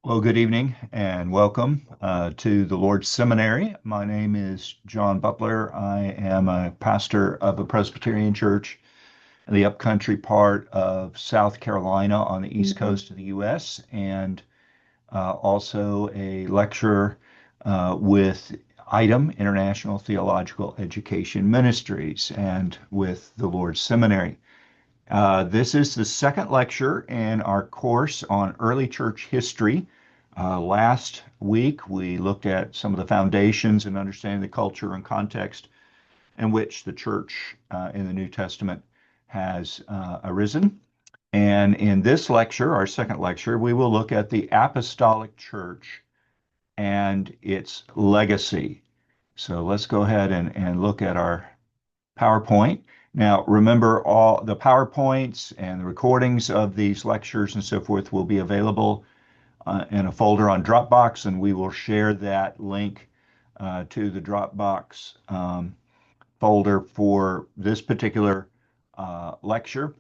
Well, good evening and welcome to the Lord's Seminary. My name is John Butler. I am a pastor of a Presbyterian church in the upcountry part of South Carolina on the East Coast of the U.S., and also a lecturer with ITEM, International Theological Education Ministries, and with the Lord's Seminary. This is the second lecture in our course on early church history. Last week, we looked at some of the foundations and understanding the culture and context in which the church in the New Testament has arisen. And in this lecture, our second lecture, we will look at the Apostolic Church and its legacy. So let's go ahead and look at our PowerPoint. Now, remember, all the PowerPoints and the recordings of these lectures and so forth will be available in a folder on Dropbox, and we will share that link to the Dropbox folder for this particular lecture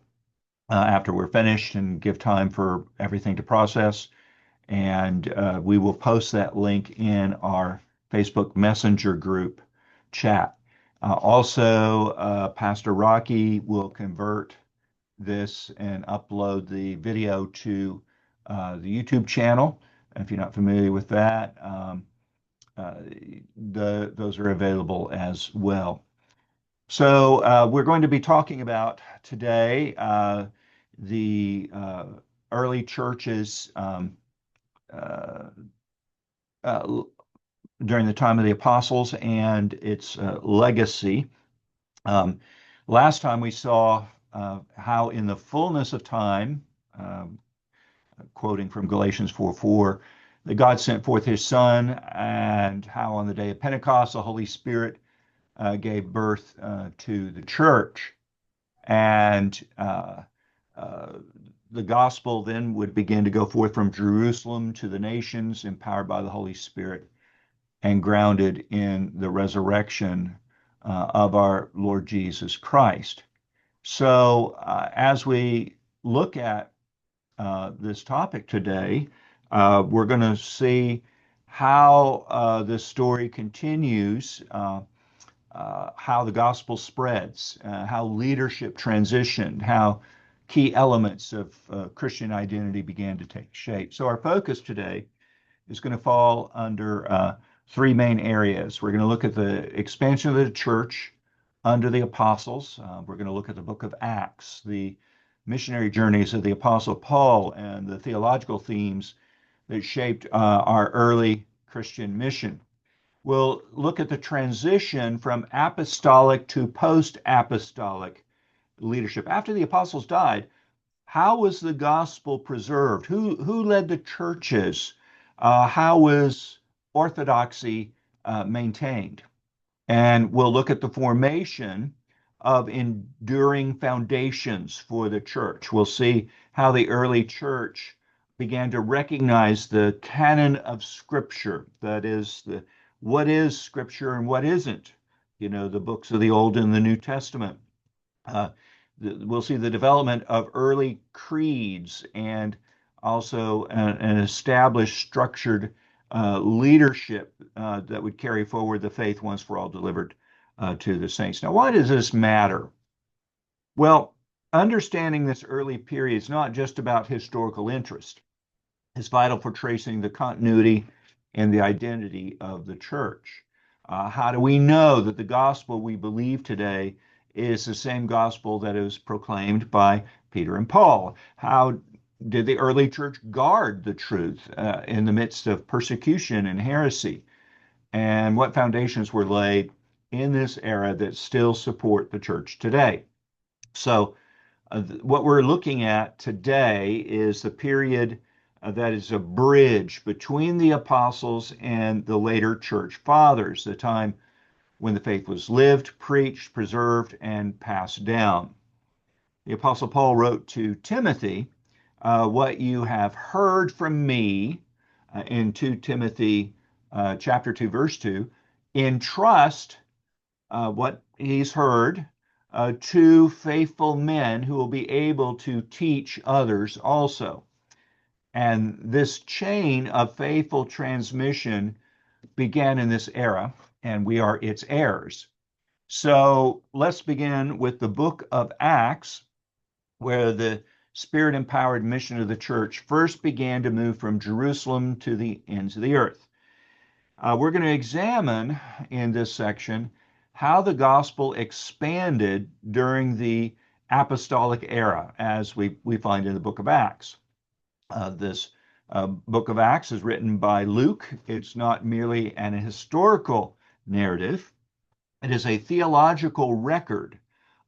after we're finished and give time for everything to process. And we will post that link in our Facebook Messenger group chat. Also, Pastor Rocky will convert this and upload the video to the YouTube channel. If you're not familiar with that, those are available as well. So we're going to be talking about today the early churches uh, uh, during the time of the apostles and its legacy. Um, Last time we saw how in the fullness of time, um, quoting from Galatians 4:4, that God sent forth his Son, and how on the day of Pentecost the Holy Spirit gave birth to the church. And the gospel then would begin to go forth from Jerusalem to the nations, empowered by the Holy Spirit and grounded in the resurrection of our Lord Jesus Christ. So, as we look at this topic today, we're going to see how this story continues, how the gospel spreads, how leadership transitioned, how key elements of Christian identity began to take shape. So, our focus today is going to fall under three main areas. We're going to look at the expansion of the church under the apostles. We're going to look at the book of Acts, the missionary journeys of the apostle Paul, and the theological themes that shaped our early Christian mission. We'll look at the transition from apostolic to post-apostolic leadership. After the apostles died, how was the gospel preserved? Who led the churches? How was orthodoxy maintained? And we'll look at the formation of enduring foundations for the church. We'll see how the early church began to recognize the canon of Scripture. That is, what is Scripture and what isn't. You know, the books of the Old and the New Testament. Uh, we'll see the development of early creeds and also an established, structured leadership that would carry forward the faith once for all delivered to the saints. Now, why does this matter? Well, understanding this early period is not just about historical interest. It's vital for tracing the continuity and the identity of the church. How do we know that the gospel we believe today is the same gospel that is proclaimed by Peter and Paul? How did the early church guard the truth in the midst of persecution and heresy? And what foundations were laid in this era that still support the church today? So, what we're looking at today is the period that is a bridge between the apostles and the later church fathers, the time when the faith was lived, preached, preserved, and passed down. The Apostle Paul wrote to Timothy, what you have heard from me in 2 Timothy chapter 2, verse 2, entrust what he's heard to faithful men who will be able to teach others also. And this chain of faithful transmission began in this era, and we are its heirs. So let's begin with the book of Acts, where the spirit empowered mission of the church first began to move from Jerusalem to the ends of the earth. We're going to examine in this section how the gospel expanded during the apostolic era, as we find in the book of Acts. This book of Acts is written by Luke. It's not merely an historical narrative, it is a theological record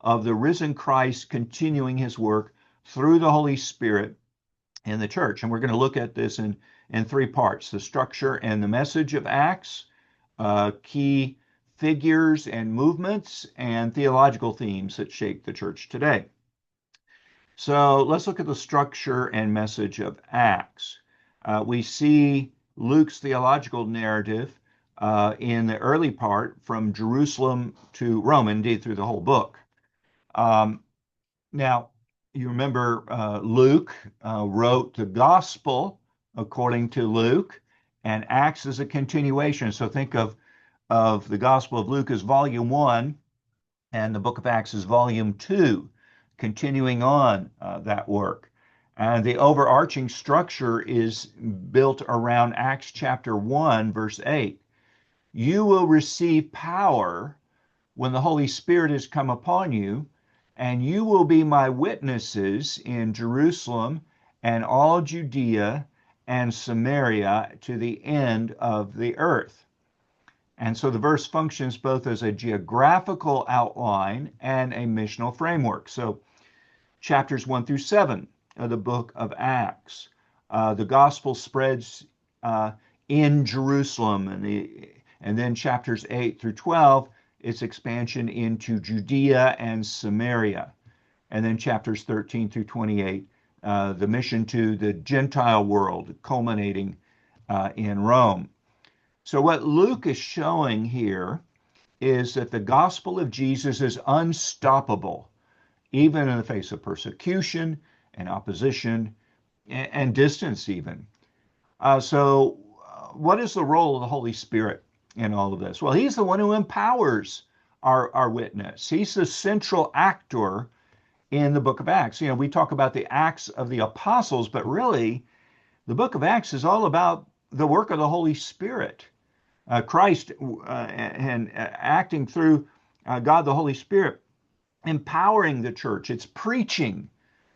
of the risen Christ continuing his work through the Holy Spirit in the church. And we're going to look at this in three parts: the structure and the message of Acts, key figures and movements, and theological themes that shape the church today. So let's look at the structure and message of Acts. We see Luke's theological narrative in the early part from Jerusalem to Rome, indeed through the whole book. Now, you remember Luke wrote the gospel according to Luke, and Acts is a continuation. So think of the Gospel of Luke as volume 1, and the book of Acts is volume 2, continuing on that work. And the overarching structure is built around Acts chapter 1, verse 8. You will receive power when the Holy Spirit has come upon you, and you will be my witnesses in Jerusalem and all Judea and Samaria to the end of the earth. And so the verse functions both as a geographical outline and a missional framework. So chapters 1 through 7 of the book of Acts, the gospel spreads in Jerusalem, and then chapters 8 through 12, its expansion into Judea and Samaria. And then chapters 13 through 28, the mission to the Gentile world, culminating in Rome. So what Luke is showing here is that the gospel of Jesus is unstoppable, even in the face of persecution and opposition and distance even. So what is the role of the Holy Spirit in all of this? Well, he's the one who empowers our witness. He's the central actor in the book of Acts. You know, we talk about the Acts of the Apostles, but really the book of Acts is all about the work of the Holy Spirit. Christ and acting through God the Holy Spirit, empowering the church. It's preaching.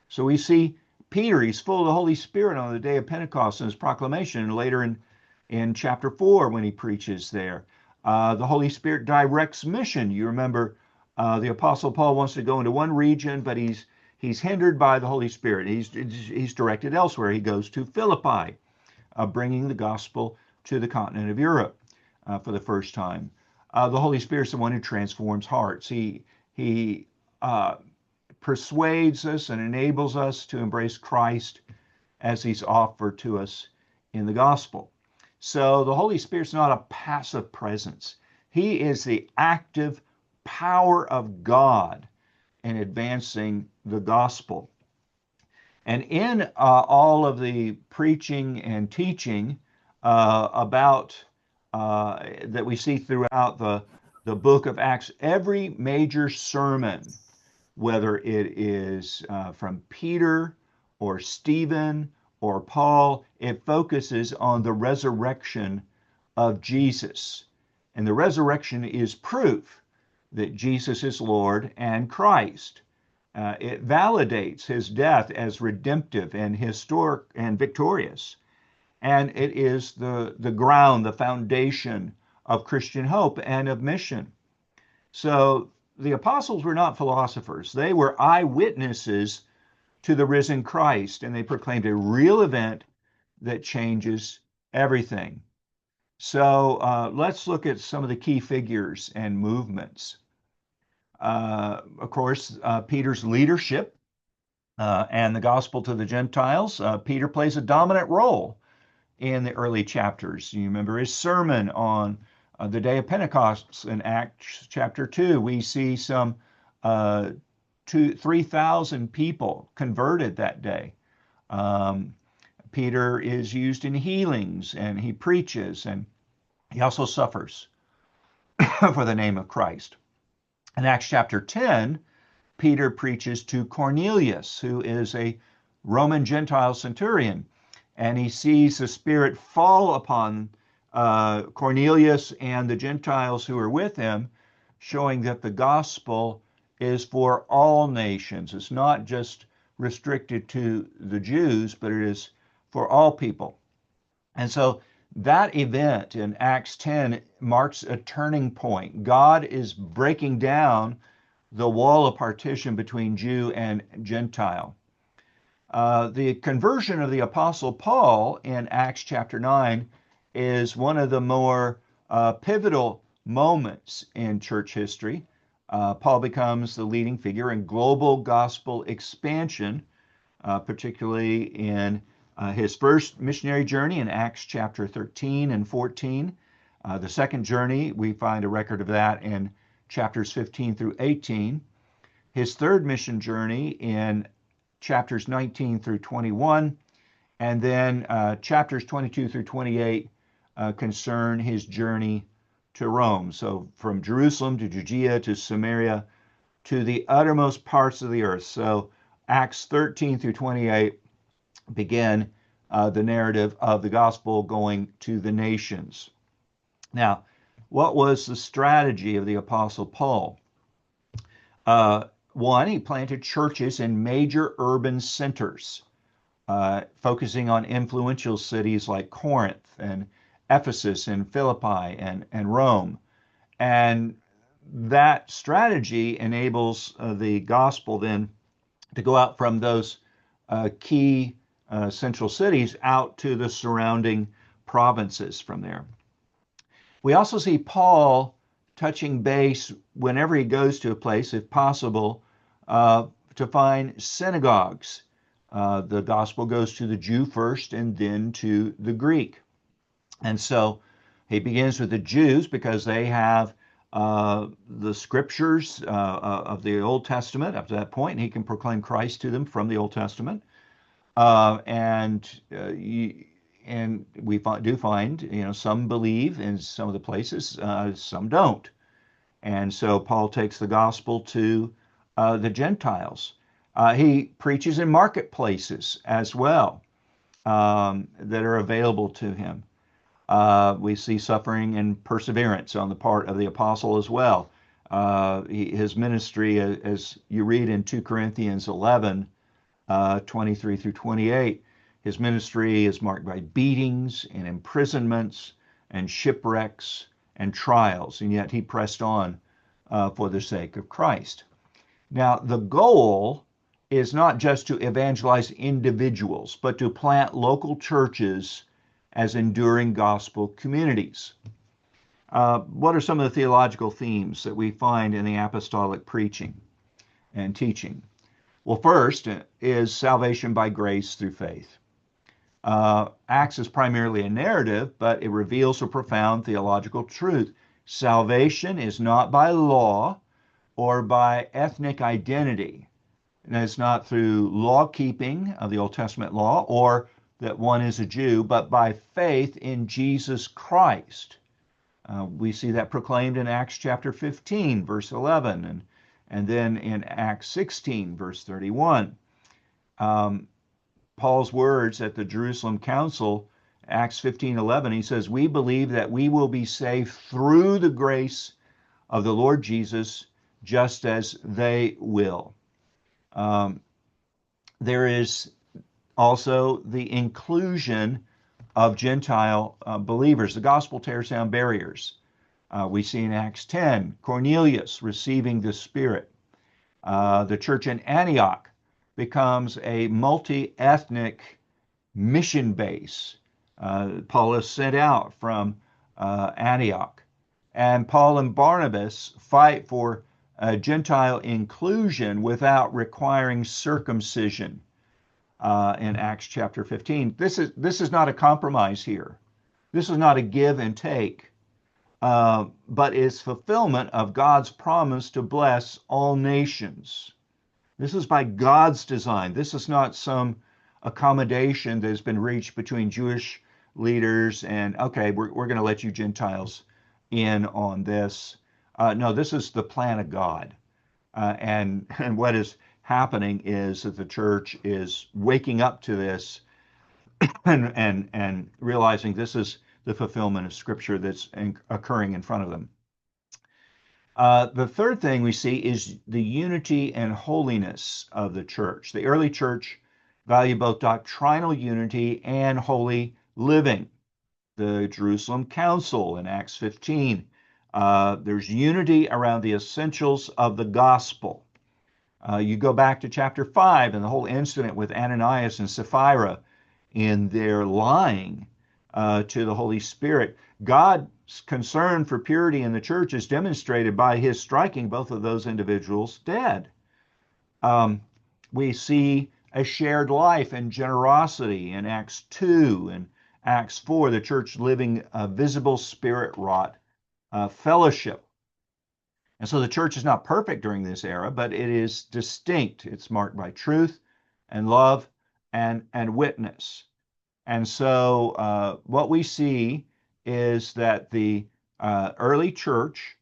So we see Peter, he's full of the Holy Spirit on the day of Pentecost in his proclamation, and later in chapter 4 when he preaches there. The Holy Spirit directs mission. You remember the Apostle Paul wants to go into one region, but he's hindered by the Holy Spirit. He's directed elsewhere. He goes to Philippi, bringing the gospel to the continent of Europe for the first time. The Holy Spirit is the one who transforms hearts. He persuades us and enables us to embrace Christ as he's offered to us in the gospel. So the Holy Spirit's not a passive presence. He is the active power of God in advancing the gospel. And in all of the preaching and teaching about that we see throughout the book of Acts, every major sermon, whether it is from Peter or Stephen or Paul, it focuses on the resurrection of Jesus. And the resurrection is proof that Jesus is Lord and Christ. It validates his death as redemptive and historic and victorious. And it is the ground, the foundation of Christian hope and of mission. So the apostles were not philosophers. They were eyewitnesses to the risen Christ, and they proclaimed a real event that changes everything. So let's look at some of the key figures and movements. Of course, Peter's leadership and the gospel to the Gentiles. Peter plays a dominant role in the early chapters. You remember his sermon on the day of Pentecost in Acts chapter 2. We see some 3,000 people converted that day. Peter is used in healings, and he preaches, and he also suffers for the name of Christ. In Acts chapter 10, Peter preaches to Cornelius, who is a Roman Gentile centurion, and he sees the Spirit fall upon Cornelius and the Gentiles who are with him, showing that the gospel is for all nations. It's not just restricted to the Jews, but it is for all people. And so that event in Acts 10 marks a turning point. God is breaking down the wall of partition between Jew and Gentile. The conversion of the Apostle Paul in Acts chapter 9 is one of the more pivotal moments in church history. Paul becomes the leading figure in global gospel expansion, particularly in his first missionary journey in Acts chapter 13 and 14. The second journey, we find a record of that in chapters 15 through 18. His third mission journey in chapters 19 through 21. And then chapters 22 through 28 concern his journey to Rome. So from Jerusalem to Judea to Samaria to the uttermost parts of the earth. So Acts 13 through 28 begin the narrative of the gospel going to the nations. Now, what was the strategy of the Apostle Paul? One, he planted churches in major urban centers, focusing on influential cities like Corinth and Ephesus and Philippi and Rome. And that strategy enables the gospel then to go out from those key central cities out to the surrounding provinces from there. We also see Paul touching base whenever he goes to a place, if possible, to find synagogues. The gospel goes to the Jew first and then to the Greek. And so he begins with the Jews because they have the scriptures of the Old Testament up to that point, and he can proclaim Christ to them from the Old Testament. And we do find, some believe in some of the places, some don't. And so Paul takes the gospel to the Gentiles. He preaches in marketplaces as well that are available to him. We see suffering and perseverance on the part of the apostle as well. His ministry, as you read in 2 Corinthians 11, 23 through 28, his ministry is marked by beatings and imprisonments and shipwrecks and trials, and yet he pressed on for the sake of Christ. Now, the goal is not just to evangelize individuals, but to plant local churches as enduring gospel communities. What are some of the theological themes that we find in the apostolic preaching and teaching? Well, first is salvation by grace through faith. Acts is primarily a narrative, but it reveals a profound theological truth. Salvation is not by law or by ethnic identity. And it's not through law keeping of the Old Testament law or that one is a Jew, but by faith in Jesus Christ. We see that proclaimed in Acts chapter 15, verse 11, and then in Acts 16, verse 31. Paul's words at the Jerusalem Council, Acts 15:11, he says, "We believe that we will be saved through the grace of the Lord Jesus, just as they will." There is also the inclusion of Gentile believers. The gospel tears down barriers. We see in Acts 10, Cornelius receiving the Spirit. The church in Antioch becomes a multi-ethnic mission base. Paul is sent out from Antioch. And Paul and Barnabas fight for Gentile inclusion without requiring circumcision in Acts chapter 15. This is not a compromise here. This is not a give and take, but it's fulfillment of God's promise to bless all nations. This is by God's design. This is not some accommodation that has been reached between Jewish leaders and, okay, we're going to let you Gentiles in on this. No, this is the plan of God. And what is happening is that the church is waking up to this and realizing this is the fulfillment of Scripture that's occurring in front of them. The third thing we see is the unity and holiness of the church. The early church valued both doctrinal unity and holy living. The Jerusalem Council in Acts 15. There's unity around the essentials of the gospel. You go back to chapter 5 and the whole incident with Ananias and Sapphira in their lying to the Holy Spirit. God's concern for purity in the church is demonstrated by his striking both of those individuals dead. We see a shared life and generosity in Acts 2 and Acts 4, the church living a visible spirit-wrought fellowship. And so the church is not perfect during this era, but it is distinct. It's marked by truth and love and witness. And so what we see is that the early church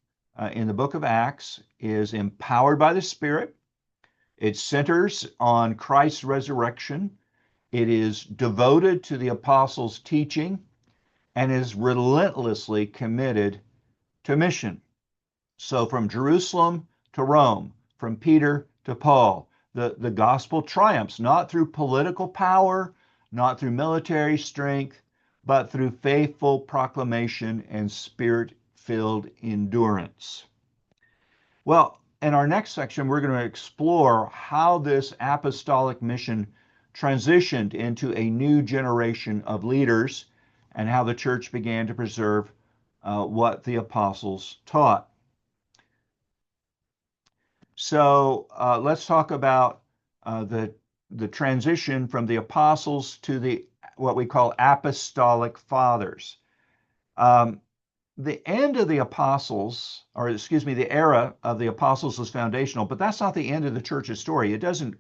in the book of Acts is empowered by the Spirit. It centers on Christ's resurrection. It is devoted to the apostles' teaching and is relentlessly committed to mission. So from Jerusalem to Rome, from Peter to Paul, the gospel triumphs, not through political power, not through military strength, but through faithful proclamation and spirit-filled endurance. Well, in our next section, we're going to explore how this apostolic mission transitioned into a new generation of leaders and how the church began to preserve what the apostles taught. So let's talk about the transition from the apostles to the what we call apostolic fathers. The end of the apostles, or excuse me, the era of the apostles is foundational, but that's not the end of the church's story. It doesn't,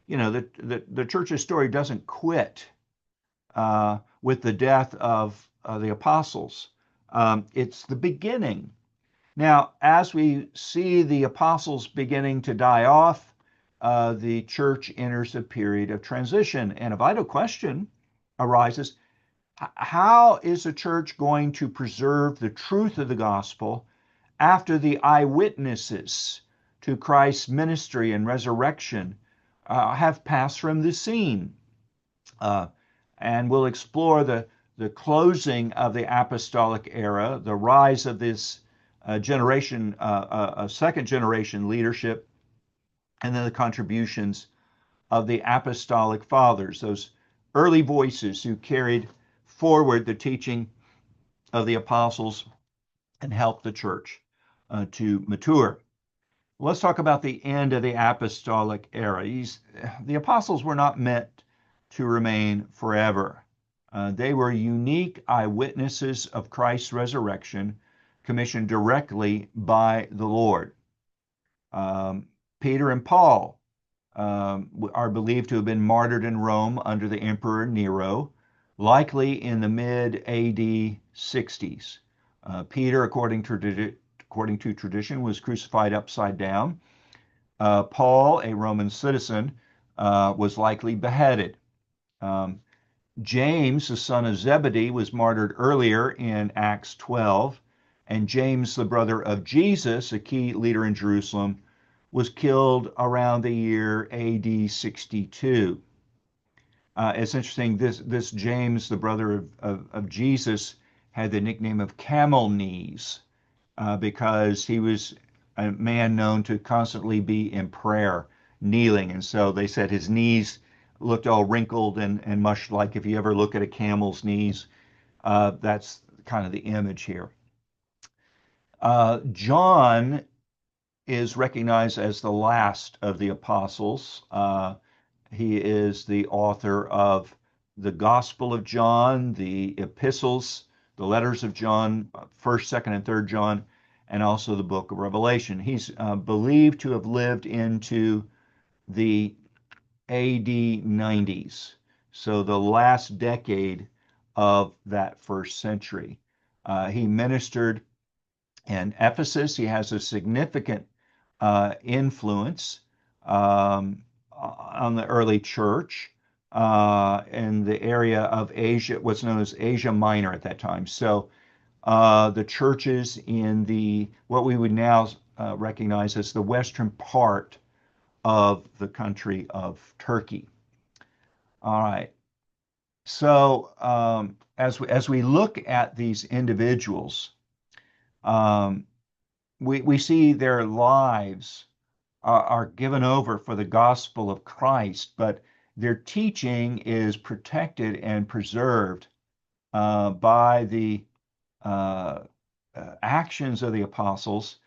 the church's story doesn't quit with the death of the apostles. It's the beginning. Now, as we see the apostles beginning to die off, the church enters a period of transition. And a vital question arises, how is the church going to preserve the truth of the gospel after the eyewitnesses to Christ's ministry and resurrection have passed from the scene? And we'll explore the closing of the apostolic era, the rise of this generation, a second generation leadership, and then the contributions of the apostolic fathers, those early voices who carried forward the teaching of the apostles and helped the church to mature. Let's talk about the end of the apostolic era. The apostles were not meant to remain forever. They were unique eyewitnesses of Christ's resurrection, commissioned directly by the Lord. Peter and Paul are believed to have been martyred in Rome under the Emperor Nero, likely in the mid-AD 60s. Peter, according to tradition, was crucified upside down. Paul, a Roman citizen, was likely beheaded. James, the son of Zebedee, was martyred earlier in Acts 12, and James, the brother of Jesus, a key leader in Jerusalem, was killed around the year AD 62. It's interesting, this James, the brother of Jesus, had the nickname of Camel Knees because he was a man known to constantly be in prayer, kneeling. And so they said his knees looked all wrinkled and mushed, like if you ever look at a camel's knees. That's kind of the image here. John is recognized as the last of the apostles. He is the author of the Gospel of John, the epistles, the letters of John, 1st, 2nd, and 3rd John, and also the book of Revelation. He's believed to have lived into the AD 90s. So the last decade of that first century. He ministered in Ephesus. He has a significant influence on the early church in the area of Asia, what's known as Asia Minor at that time. So the churches in the what we would now recognize as the western part of the country of Turkey. All right. So as we look at these individuals, um, we see their lives are given over for the gospel of Christ, but their teaching is protected and preserved by the actions of the apostles.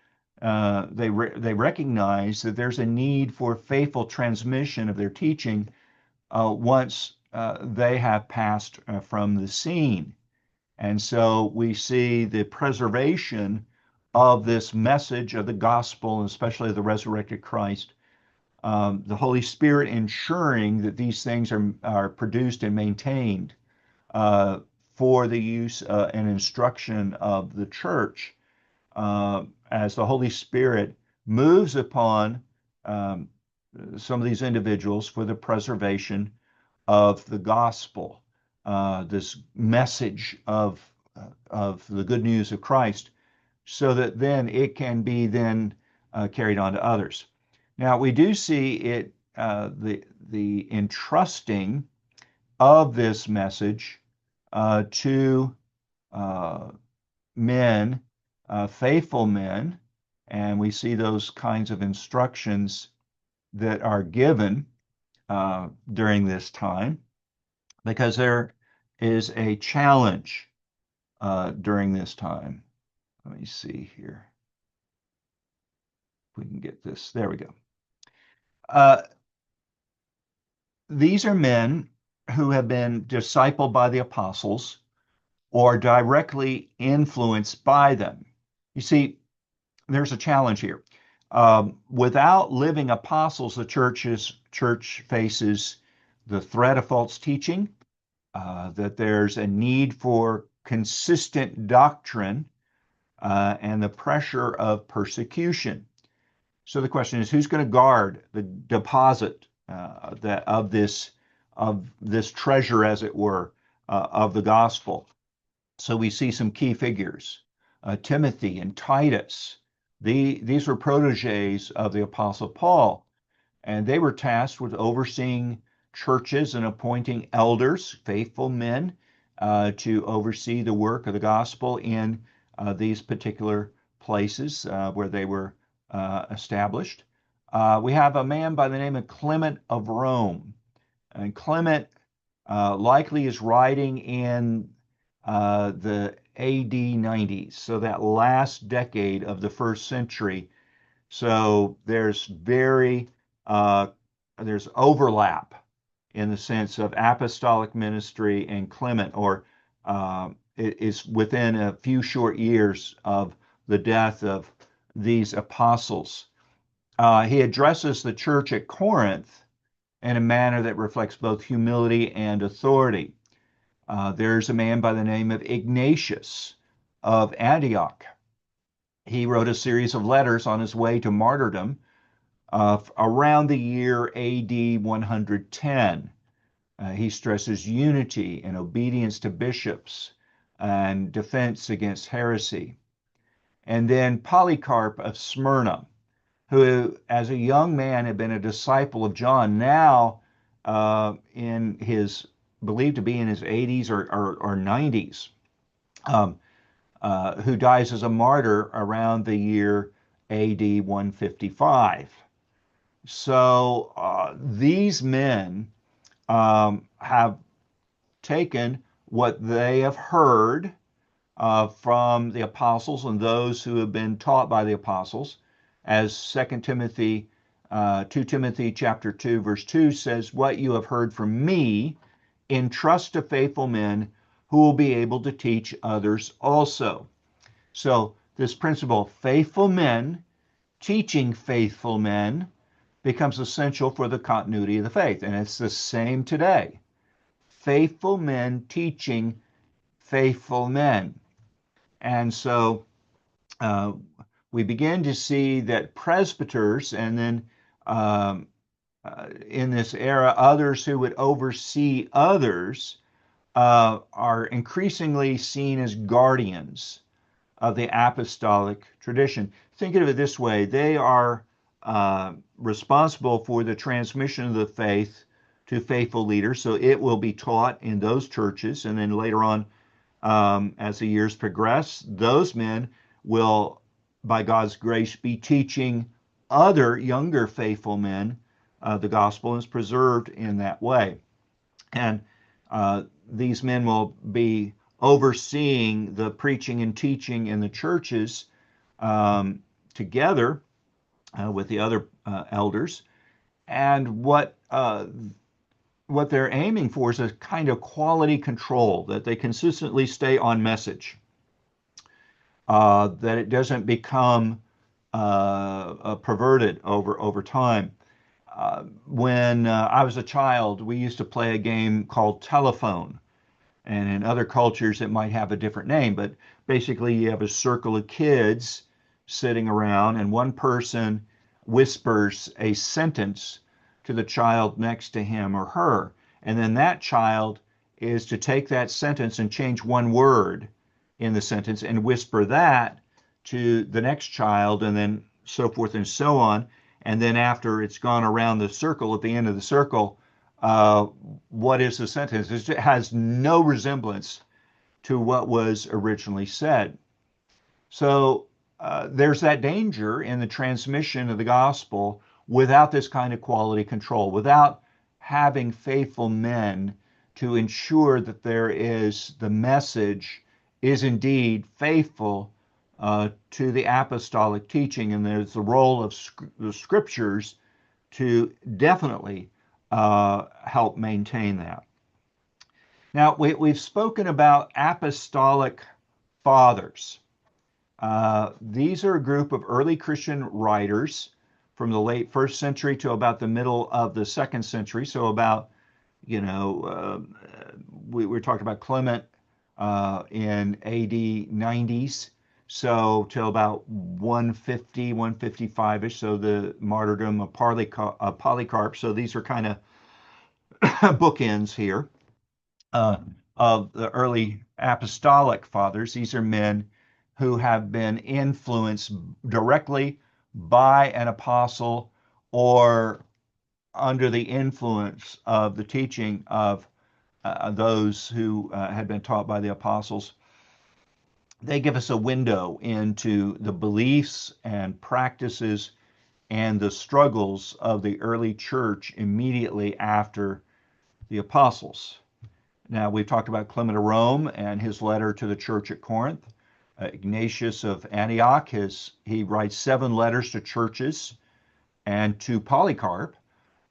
They recognize that there's a need for faithful transmission of their teaching once they have passed from the scene. And so we see the preservation of this message of the gospel, especially the resurrected Christ, the Holy Spirit ensuring that these things are produced and maintained for the use and instruction of the church as the Holy Spirit moves upon some of these individuals for the preservation of the gospel, this message of the good news of Christ, so that then it can be then carried on to others. Now we do see it the entrusting of this message to men, faithful men, and we see those kinds of instructions that are given during this time, because there is a challenge during this time. Let me see here. If we can get this. There we go. These are men who have been discipled by the apostles or directly influenced by them. You see, there's a challenge here. Without living apostles, the church faces the threat of false teaching, that there's a need for consistent doctrine, and the pressure of persecution. So the question is, who's going to guard the deposit of this treasure, as it were, of the gospel? So we see some key figures: Timothy and Titus. These were proteges of the Apostle Paul, and they were tasked with overseeing churches and appointing elders, faithful men, to oversee the work of the gospel in these particular places where they were established. We have a man by the name of Clement of Rome, and Clement likely is writing in the AD 90s, so that last decade of the first century. So there's there's overlap in the sense of apostolic ministry and Clement, or it is within a few short years of the death of these apostles. He addresses the church at Corinth in a manner that reflects both humility and authority. There's a man by the name of Ignatius of Antioch. He wrote a series of letters on his way to martyrdom around the year AD 110. He stresses unity and obedience to bishops and defense against heresy. And then Polycarp of Smyrna, who as a young man had been a disciple of John, now in his, believed to be in his 80s or 90s, who dies as a martyr around the year AD 155. So these men have taken what they have heard from the apostles and those who have been taught by the apostles, as 2 Timothy chapter 2 verse 2 says, "What you have heard from me, entrust to faithful men who will be able to teach others also." So this principle, faithful men teaching faithful men, becomes essential for the continuity of the faith. And it's the same today. Faithful men teaching faithful men. And so we begin to see that presbyters, and then in this era, others who would oversee others, are increasingly seen as guardians of the apostolic tradition. Think of it this way: they are responsible for the transmission of the faith to faithful leaders, so it will be taught in those churches, and then later on, as the years progress, those men will, by God's grace, be teaching other younger faithful men the gospel, is preserved in that way. And these men will be overseeing the preaching and teaching in the churches together with the other elders. And what they're aiming for is a kind of quality control, that they consistently stay on message, that it doesn't become perverted over time. When I was a child, we used to play a game called telephone. And in other cultures, it might have a different name, but basically you have a circle of kids sitting around, and one person whispers a sentence to the child next to him or her. And then that child is to take that sentence and change one word in the sentence and whisper that to the next child, and then so forth and so on. And then after it's gone around the circle, at the end of the circle, what is the sentence? It has no resemblance to what was originally said. So there's that danger in the transmission of the gospel without this kind of quality control, without having faithful men to ensure that the message is indeed faithful to the apostolic teaching. And there's the role of the scriptures to definitely help maintain that. Now, we've spoken about apostolic fathers. These are a group of early Christian writers from the late first century to about the middle of the second century. So about, we're talking about Clement in AD 90s. So till about 150, 155-ish, so the martyrdom of Polycarp. So these are kind of bookends here of the early apostolic fathers. These are men who have been influenced directly by an apostle or under the influence of the teaching of those who had been taught by the apostles. They give us a window into the beliefs and practices and the struggles of the early church immediately after the apostles. Now, we've talked about Clement of Rome and his letter to the church at Corinth. Ignatius of Antioch, he writes 7 letters to churches and to Polycarp.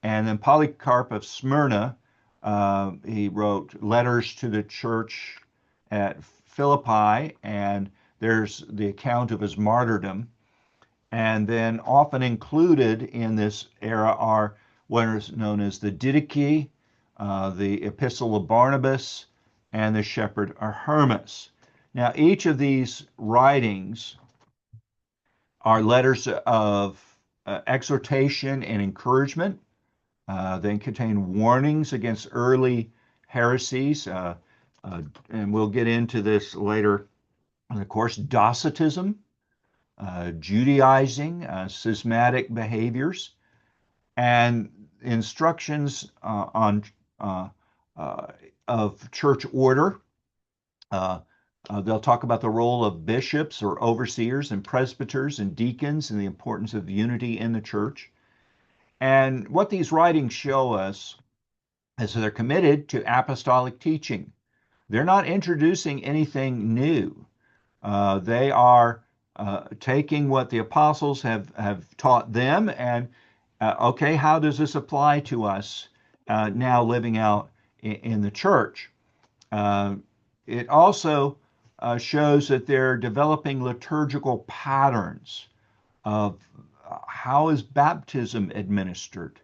And then Polycarp of Smyrna, he wrote letters to the church at Philippi, and there's the account of his martyrdom. And then often included in this era are what is known as the Didache, the Epistle of Barnabas, and the Shepherd of Hermas. Now, each of these writings are letters of exhortation and encouragement. They contain warnings against early heresies, and we'll get into this later. And of course, Docetism, Judaizing, schismatic behaviors, and instructions of church order. They'll talk about the role of bishops or overseers and presbyters and deacons and the importance of unity in the church. And what these writings show us is that they're committed to apostolic teaching. They're not introducing anything new. They are taking what the apostles have taught them and, okay, how does this apply to us now living out in the church? It also shows that they're developing liturgical patterns of how is baptism administered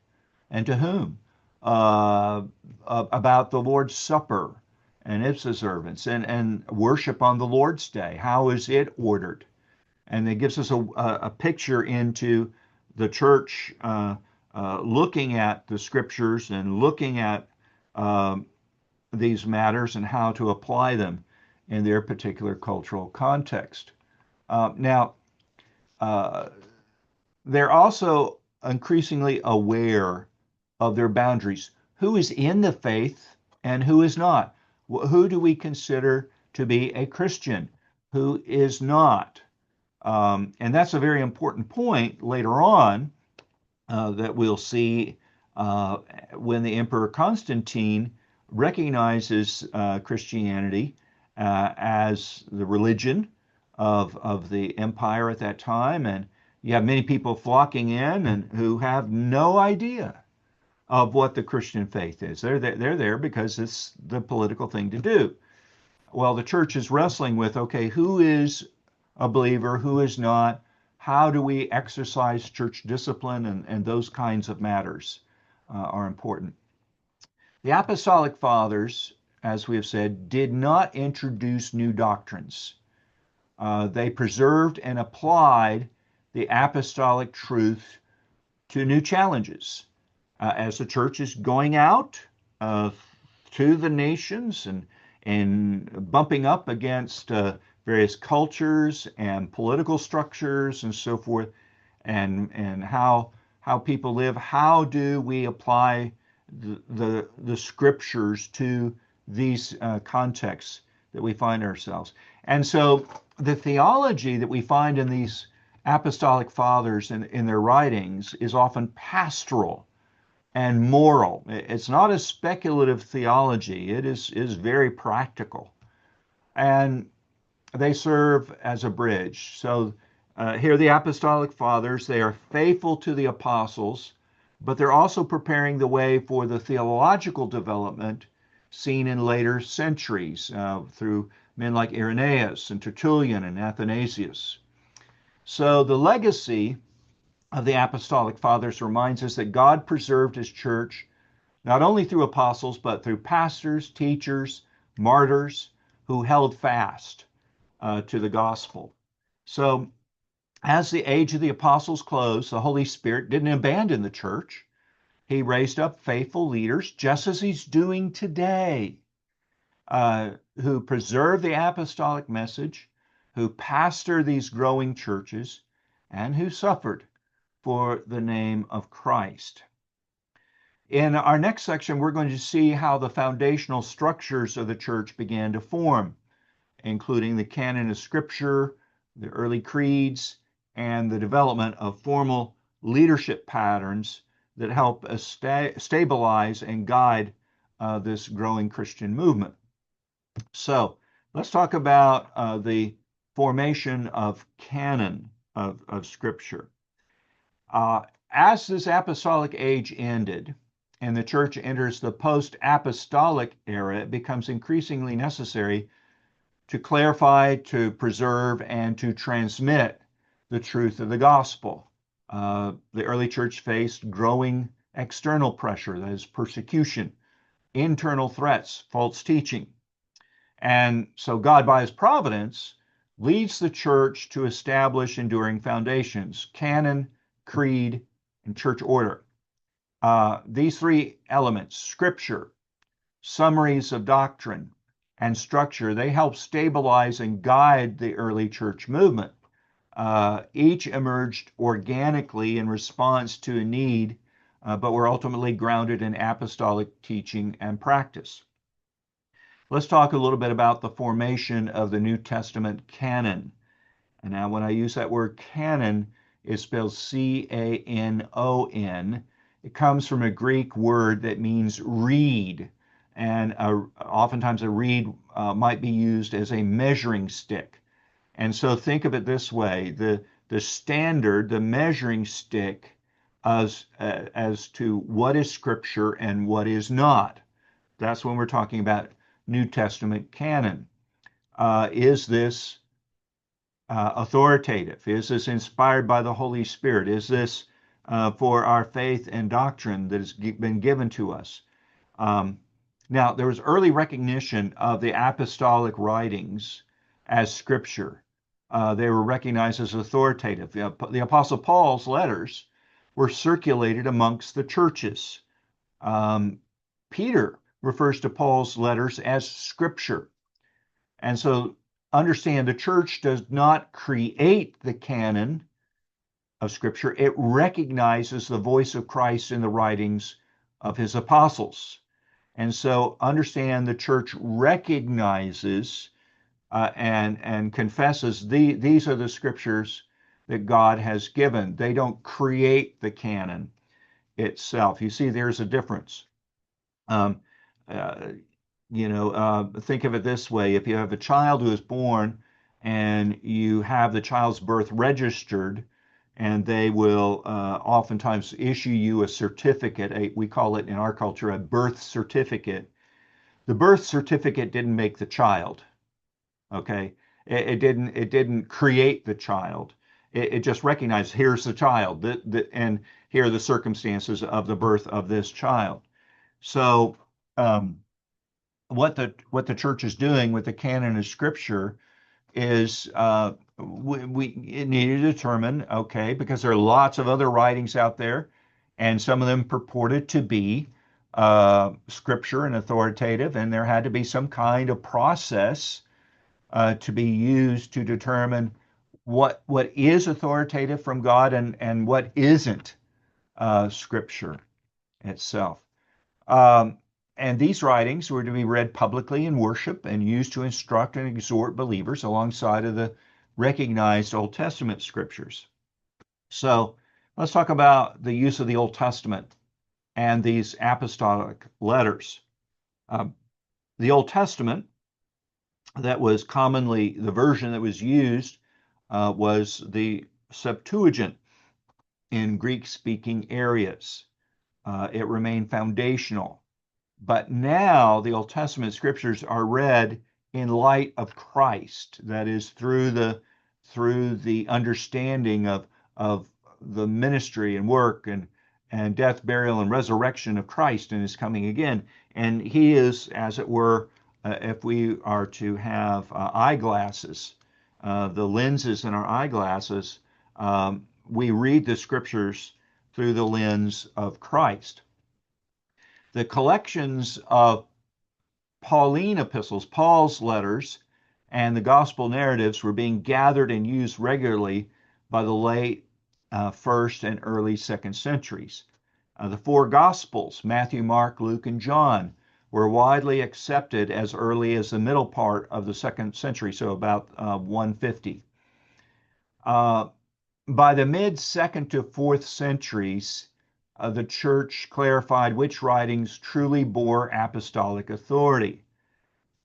and to whom? About the Lord's Supper and its observance and worship on the Lord's Day. How is it ordered? And it gives us a picture into the church looking at the scriptures and looking at these matters and how to apply them in their particular cultural context. Now, they're also increasingly aware of their boundaries. Who is in the faith and who is not? Who do we consider to be a Christian? Who is not? And that's a very important point later on that we'll see when the Emperor Constantine recognizes Christianity as the religion of the empire at that time. And you have many people flocking in and who have no idea of what the Christian faith is. They're there because it's the political thing to do. Well, the church is wrestling with, okay, who is a believer, who is not? How do we exercise church discipline? And those kinds of matters are important. The Apostolic Fathers, as we have said, did not introduce new doctrines. They preserved and applied the apostolic truth to new challenges. As the church is going out to the nations and bumping up against various cultures and political structures and so forth, and how people live, how do we apply the scriptures to these contexts that we find ourselves? And so the theology that we find in these apostolic fathers in their writings is often pastoral and moral. It's not a speculative theology. It is very practical. And they serve as a bridge. So here the apostolic fathers, they are faithful to the apostles, but they're also preparing the way for the theological development seen in later centuries through men like Irenaeus and Tertullian and Athanasius. So the legacy of the apostolic fathers reminds us that God preserved his church not only through apostles, but through pastors, teachers, martyrs who held fast to the gospel. So as the age of the apostles closed, the Holy Spirit didn't abandon the church. He raised up faithful leaders, just as he's doing today, who preserve the apostolic message, who pastor these growing churches, and who suffered for the name of Christ. In our next section, we're going to see how the foundational structures of the church began to form, including the canon of Scripture, the early creeds, and the development of formal leadership patterns that help stabilize and guide this growing Christian movement. So let's talk about the formation of canon of Scripture. As this apostolic age ended and the church enters the post-apostolic era, it becomes increasingly necessary to clarify, to preserve, and to transmit the truth of the gospel. The early church faced growing external pressure, that is persecution, internal threats, false teaching. And so God, by his providence, leads the church to establish enduring foundations: canon, creed, and church order. These three elements, Scripture, summaries of doctrine, and structure, they help stabilize and guide the early church movement. Each emerged organically in response to a need, but were ultimately grounded in apostolic teaching and practice. Let's talk a little bit about the formation of the New Testament canon. And now when I use that word canon, it's spelled C-A-N-O-N. It comes from a Greek word that means reed. And oftentimes a reed might be used as a measuring stick. And so think of it this way: the standard, the measuring stick as to what is Scripture and what is not. That's when we're talking about New Testament canon. Is this authoritative? Is this inspired by the Holy Spirit? Is this for our faith and doctrine that has been given to us? Um, Now, there was early recognition of the apostolic writings as scripture. They were recognized as authoritative. The Apostle Paul's letters were circulated amongst the churches. Um, Peter refers to Paul's letters as scripture. And so understand the church does not create the canon of scripture, it recognizes the voice of Christ in the writings of his apostles. And so understand the church recognizes and confesses these are the scriptures that God has given. They don't create the canon itself. You see, there's a difference. Um, uh, think of it this way. If you have a child who is born and you have the child's birth registered, and they will oftentimes issue you a certificate, we call it in our culture a birth certificate. The birth certificate didn't make the child, okay? It didn't create the child. It just recognized here's the child, and here are the circumstances of the birth of this child. So um, what the church is doing with the canon of Scripture is we need to determine, okay, because there are lots of other writings out there, and some of them purported to be scripture and authoritative, and there had to be some kind of process to be used to determine what is authoritative from God and what isn't scripture itself. Um, and these writings were to be read publicly in worship and used to instruct and exhort believers alongside of the recognized Old Testament scriptures. So let's talk about the use of the Old Testament and these apostolic letters. The Old Testament, that was commonly the version that was used, was the Septuagint in Greek speaking areas. It remained foundational. But now the Old Testament scriptures are read in light of Christ, that is through the understanding of the ministry and work and death, burial, and resurrection of Christ and his coming again. And he is, as it were, if we are to have eyeglasses, the lenses in our eyeglasses, we read the scriptures through the lens of Christ. The collections of Pauline epistles, Paul's letters, and the gospel narratives were being gathered and used regularly by the late first and early second centuries. The four gospels, Matthew, Mark, Luke, and John, were widely accepted as early as the middle part of the second century, so about 150. By the mid second to fourth centuries, the church clarified which writings truly bore apostolic authority.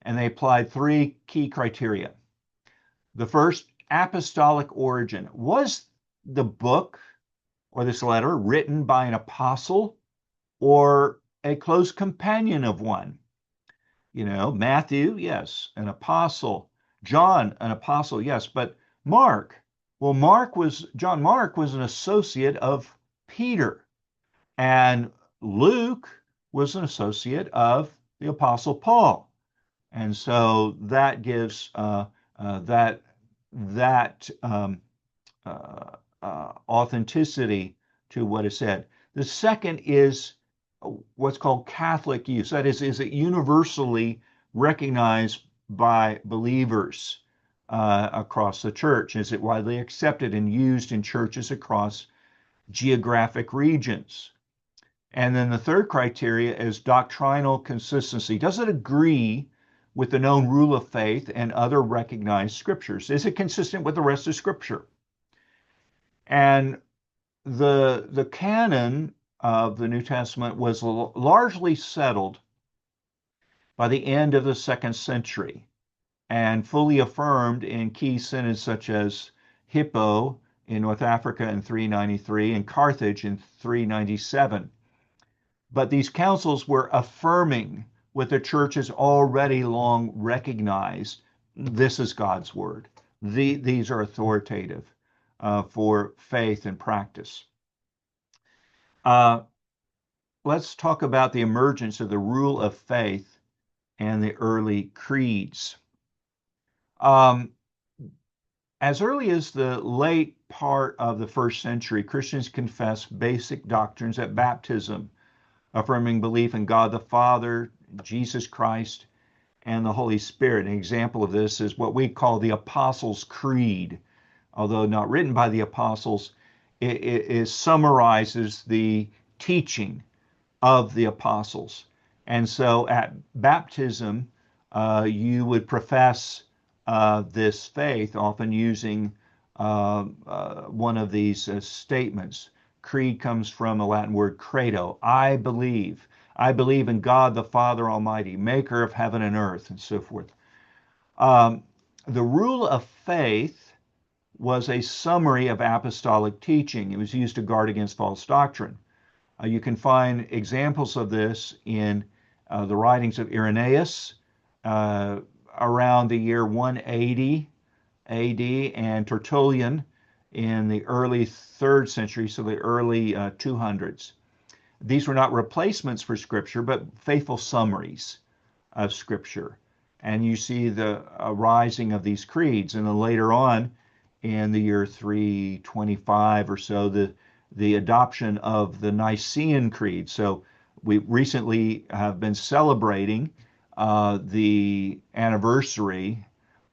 And they applied three key criteria. The first, apostolic origin. Was the book or this letter written by an apostle or a close companion of one? Matthew, yes, an apostle. John, an apostle, yes. But Mark, well, John Mark was an associate of Peter. And Luke was an associate of the Apostle Paul. And so that gives that authenticity to what is said. The second is what's called Catholic use. That is it universally recognized by believers across the church? Is it widely accepted and used in churches across geographic regions? And then the third criteria is doctrinal consistency. Does it agree with the known rule of faith and other recognized scriptures? Is it consistent with the rest of Scripture? And the canon of the New Testament was largely settled by the end of the second century and fully affirmed in key synods such as Hippo in North Africa in 393 and Carthage in 397. But these councils were affirming what the church has already long recognized. This is God's word. These are authoritative for faith and practice. Let's talk about the emergence of the rule of faith and the early creeds. As early as the late part of the first century, Christians confessed basic doctrines at baptism, affirming belief in God the Father, Jesus Christ, and the Holy Spirit. An example of this is what we call the Apostles' Creed. Although not written by the apostles, it summarizes the teaching of the apostles. And so at baptism, you would profess this faith, often using one of these statements. Creed comes from the Latin word credo, I believe. I believe in God the Father Almighty, maker of heaven and earth, and so forth. The rule of faith was a summary of apostolic teaching. It was used to guard against false doctrine. You can find examples of this in the writings of Irenaeus around the year 180 AD and Tertullian in the early 3rd century, so the early 200s. These were not replacements for Scripture, but faithful summaries of Scripture. And you see the rising of these creeds. And then later on, in the year 325 or so, the adoption of the Nicene Creed. So we recently have been celebrating the anniversary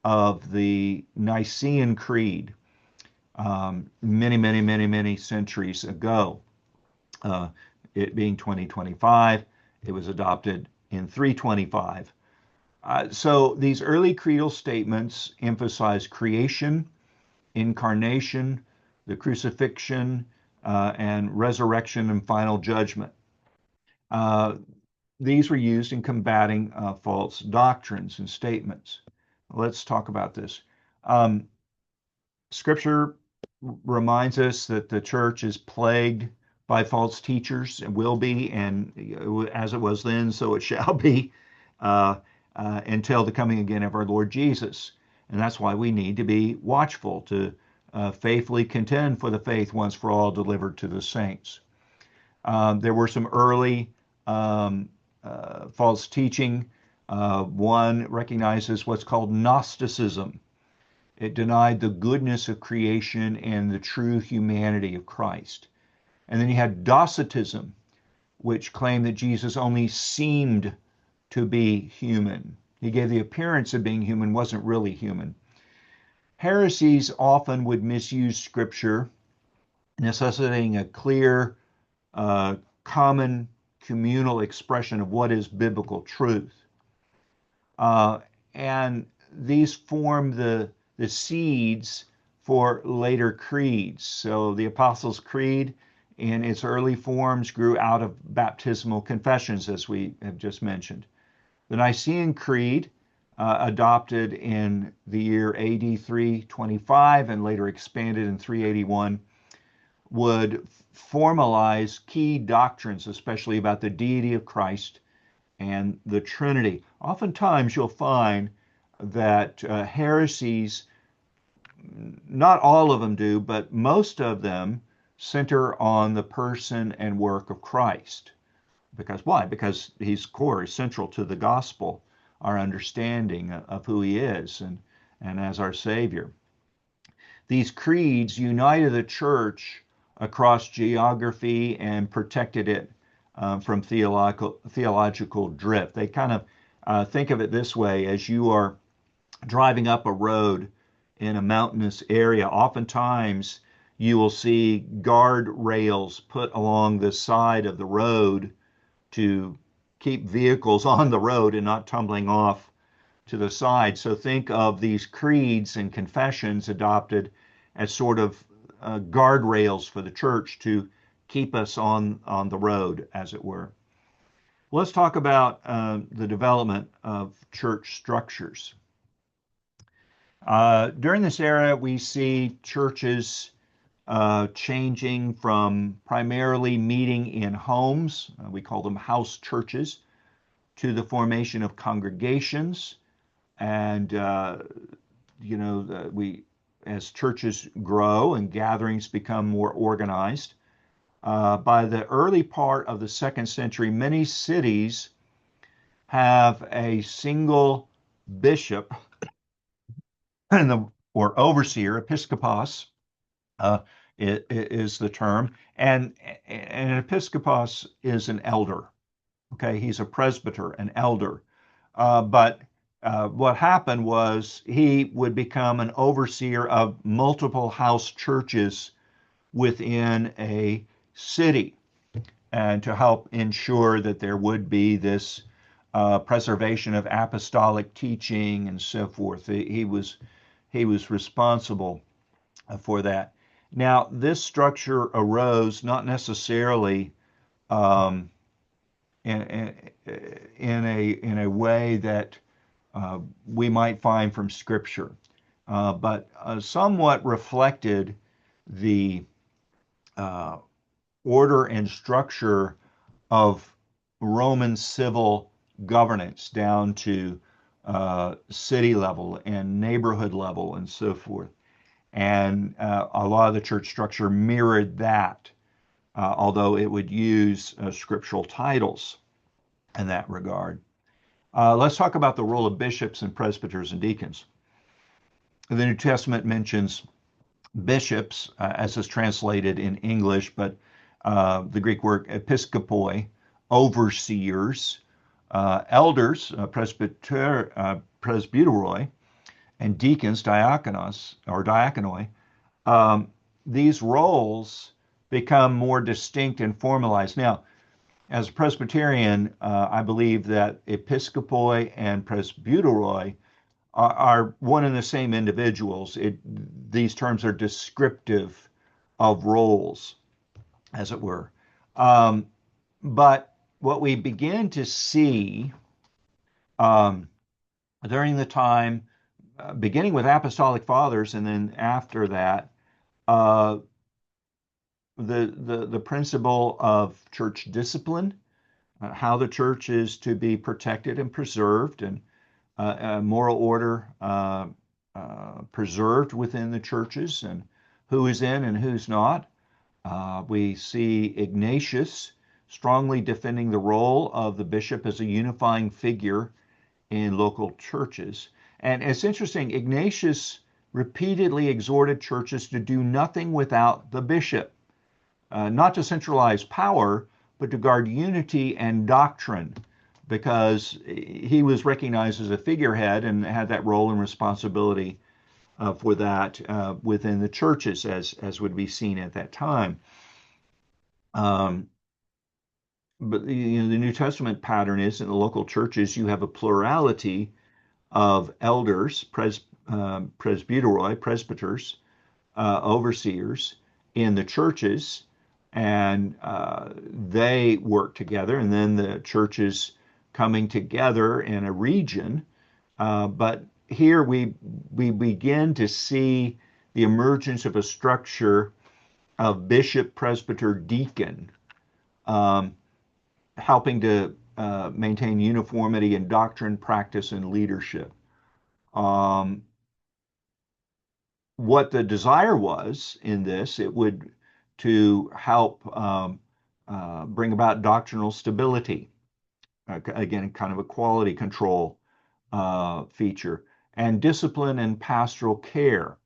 of the Nicene Creed many centuries ago. It being 2025, it was adopted in 325. So these early creedal statements emphasize creation, incarnation, the crucifixion, and resurrection and final judgment. These were used in combating false doctrines and statements. Let's talk about this. Scripture reminds us that the church is plagued by false teachers and will be, and as it was then, so it shall be until the coming again of our Lord Jesus. And that's why we need to be watchful to faithfully contend for the faith once for all delivered to the saints. There were some early false teaching. One recognizes what's called Gnosticism. It denied the goodness of creation and the true humanity of Christ. And then you had Docetism, which claimed that Jesus only seemed to be human. He gave the appearance of being human, wasn't really human. Heresies often would misuse Scripture, necessitating a clear, common, communal expression of what is biblical truth. And these form the seeds for later creeds. So the Apostles' Creed in its early forms grew out of baptismal confessions, as we have just mentioned. The Nicene Creed, adopted in the year AD 325 and later expanded in 381, would formalize key doctrines, especially about the deity of Christ and the Trinity. Oftentimes you'll find that heresies, not all of them do, but most of them center on the person and work of Christ. Because why? Because he's core, is central to the gospel, our understanding of who he is and as our Savior. These creeds united the church across geography and protected it from theological drift. They kind of think of it this way: as you are driving up a road in a mountainous area, oftentimes you will see guard rails put along the side of the road to keep vehicles on the road and not tumbling off to the side. So think of these creeds and confessions adopted as sort of guardrails for the church to keep us on the road, as it were. Let's talk about the development of church structures. During this era, we see churches changing from primarily meeting in homes, we call them house churches, to the formation of congregations and as churches grow and gatherings become more organized, by the early part of the second century, many cities have a single bishop or overseer, episkopos, uh, is the term, and an episkopos is an elder. Okay, he's a presbyter, an elder. But what happened was he would become an overseer of multiple house churches within a city, and to help ensure that there would be this preservation of apostolic teaching and so forth. He was responsible for that. Now, this structure arose not necessarily um, in a way that we might find from Scripture, but somewhat reflected the uh, order and structure of Roman civil governance down to city level and neighborhood level and so forth. And a lot of the church structure mirrored that, although it would use scriptural titles in that regard. Let's talk about the role of bishops and presbyters and deacons. The New Testament mentions bishops, as is translated in English, but the Greek word episkopoi, overseers, elders, presbyteroi, and deacons, diakonos or diakonoi. These roles become more distinct and formalized. Now, as a Presbyterian, I believe that episkopoi and presbyteroi are one and the same individuals. These terms are descriptive of roles, as it were. But what we begin to see um, during the time, beginning with apostolic fathers, and then after that, uh, the principle of church discipline, how the church is to be protected and preserved, and moral order preserved within the churches, and who is in and who's not. We see Ignatius strongly defending the role of the bishop as a unifying figure in local churches. And it's interesting, Ignatius repeatedly exhorted churches to do nothing without the bishop, not to centralize power, but to guard unity and doctrine, because he was recognized as a figurehead and had that role and responsibility for that within the churches, as would be seen at that time. But the New Testament pattern is in the local churches you have a plurality of elders, presbyteroi, presbyters, overseers in the churches, and they work together, and then the churches coming together in a region. But here we begin to see the emergence of a structure of bishop, presbyter, deacon, um, helping to maintain uniformity in doctrine, practice, and leadership. Um, what the desire was in this, it would to help bring about doctrinal stability. Again, kind of a quality control feature, and discipline and pastoral care.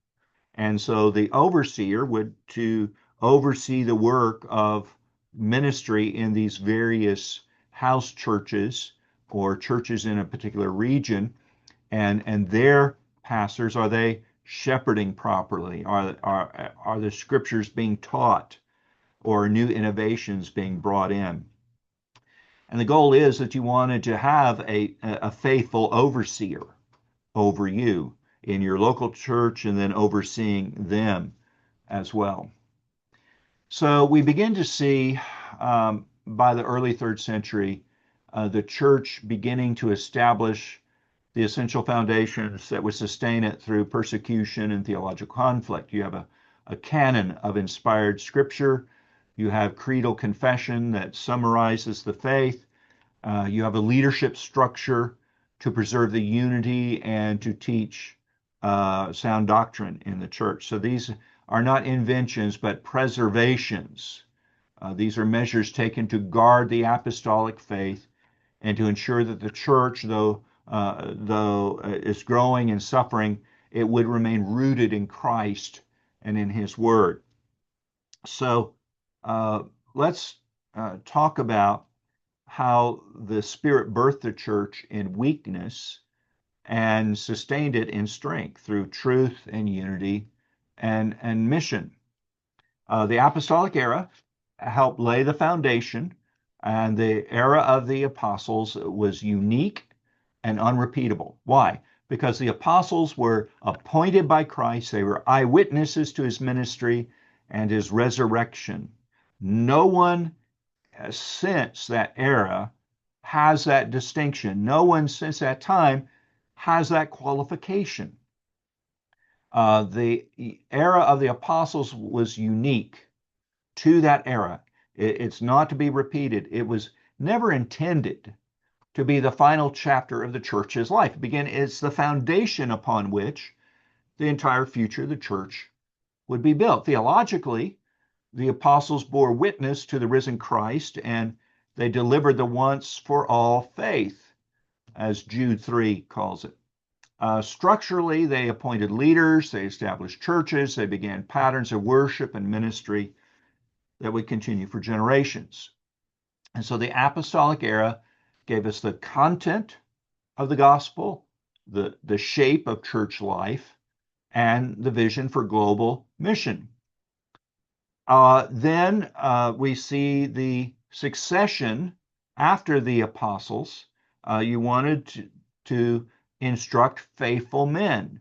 And so the overseer would to oversee the work of ministry in these various house churches or churches in a particular region, and their pastors, are they shepherding properly? Are the scriptures being taught, or new innovations being brought in? And the goal is that you wanted to have a faithful overseer over you in your local church, and then overseeing them as well. So we begin to see by the early third century the church beginning to establish the essential foundations that would sustain it through persecution and theological conflict. You have a canon of inspired scripture. You have creedal confession that summarizes the faith. You have a leadership structure to preserve the unity and to teach sound doctrine in the church. So these are not inventions, but preservations. These are measures taken to guard the apostolic faith and to ensure that the church, though is growing and suffering, it would remain rooted in Christ and in His Word. So let's talk about how the Spirit birthed the church in weakness and sustained it in strength through truth and unity and mission. The apostolic era helped lay the foundation, and the era of the apostles was unique and unrepeatable. Why? Because the apostles were appointed by Christ, they were eyewitnesses to his ministry and his resurrection. No one since that era has that distinction. No one since that time has that qualification. The era of the apostles was unique to that era. It's not to be repeated. It was never intended to be the final chapter of the church's life. It's the foundation upon which the entire future of the church would be built. Theologically, the apostles bore witness to the risen Christ, and they delivered the once for all faith, as Jude 3 calls it. Structurally, they appointed leaders, they established churches, they began patterns of worship and ministry that would continue for generations. And so the apostolic era gave us the content of the gospel, the shape of church life, and the vision for global mission. Then we see the succession after the apostles. You wanted to instruct faithful men,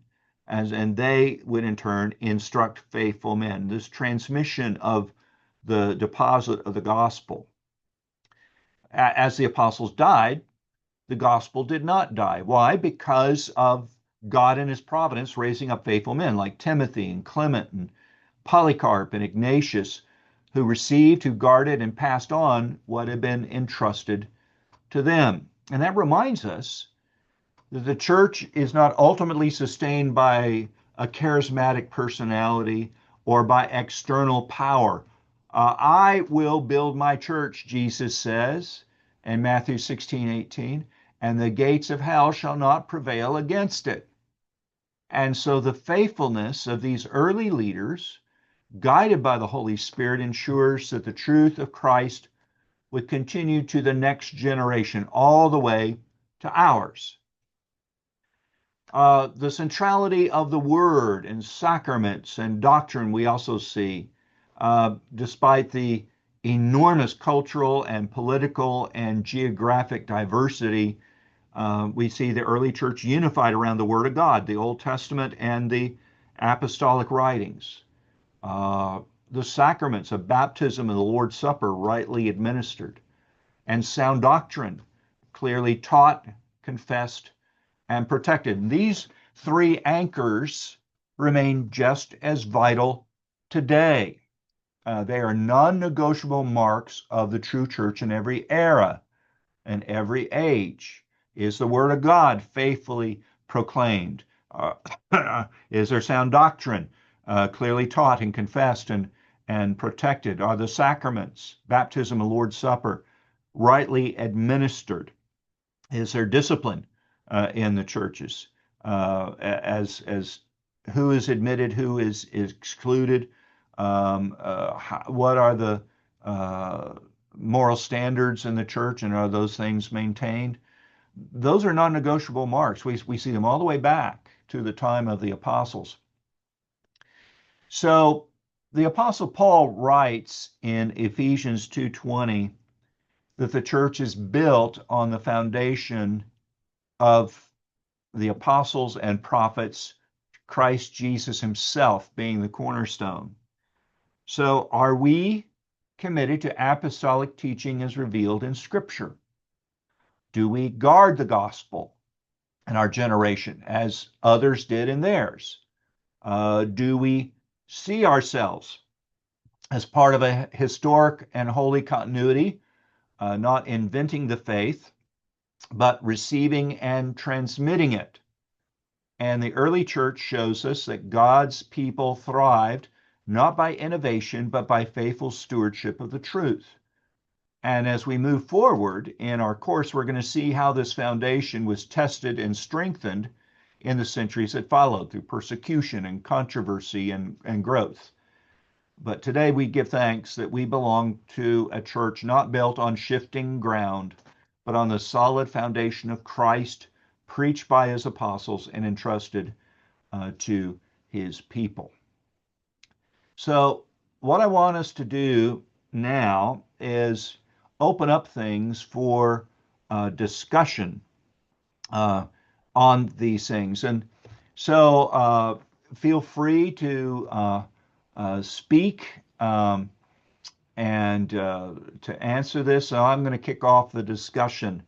and they would in turn instruct faithful men. This transmission of the deposit of the gospel. As the apostles died, the gospel did not die. Why? Because of God in his providence raising up faithful men like Timothy and Clement and Polycarp and Ignatius, who received, who guarded, and passed on what had been entrusted to them. And that reminds us that the church is not ultimately sustained by a charismatic personality or by external power. I will build my church, Jesus says in Matthew 16:18, and the gates of hell shall not prevail against it. And so the faithfulness of these early leaders, guided by the Holy Spirit, ensures that the truth of Christ would continue to the next generation, all the way to ours. The centrality of the Word and sacraments and doctrine we also see, despite the enormous cultural and political and geographic diversity, we see the early church unified around the Word of God, the Old Testament and the apostolic writings. The sacraments of baptism and the Lord's Supper rightly administered, and sound doctrine clearly taught, confessed, and protected. These three anchors remain just as vital today. They are non-negotiable marks of the true church in every era and every age. Is the Word of God faithfully proclaimed? Is there sound doctrine clearly taught and confessed and protected? Are the sacraments, baptism and Lord's Supper, rightly administered? Is there discipline in the churches as who is admitted, who is excluded? What are the moral standards in the church, and are those things maintained? Those are non-negotiable marks. We see them all the way back to the time of the apostles. So the Apostle Paul writes in Ephesians 2:20 that the church is built on the foundation of the apostles and prophets, Christ Jesus himself being the cornerstone. So are we committed to apostolic teaching as revealed in Scripture? Do we guard the gospel in our generation as others did in theirs? Do we see ourselves as part of a historic and holy continuity, not inventing the faith, but receiving and transmitting it? And the early church shows us that God's people thrived not by innovation, but by faithful stewardship of the truth. And as we move forward in our course, we're going to see how this foundation was tested and strengthened in the centuries that followed through persecution and controversy and growth. But today we give thanks that we belong to a church not built on shifting ground, but on the solid foundation of Christ, preached by his apostles and entrusted to his people. So, what I want us to do now is open up things for discussion on these things. And so, feel free to speak and to answer this. So I'm going to kick off the discussion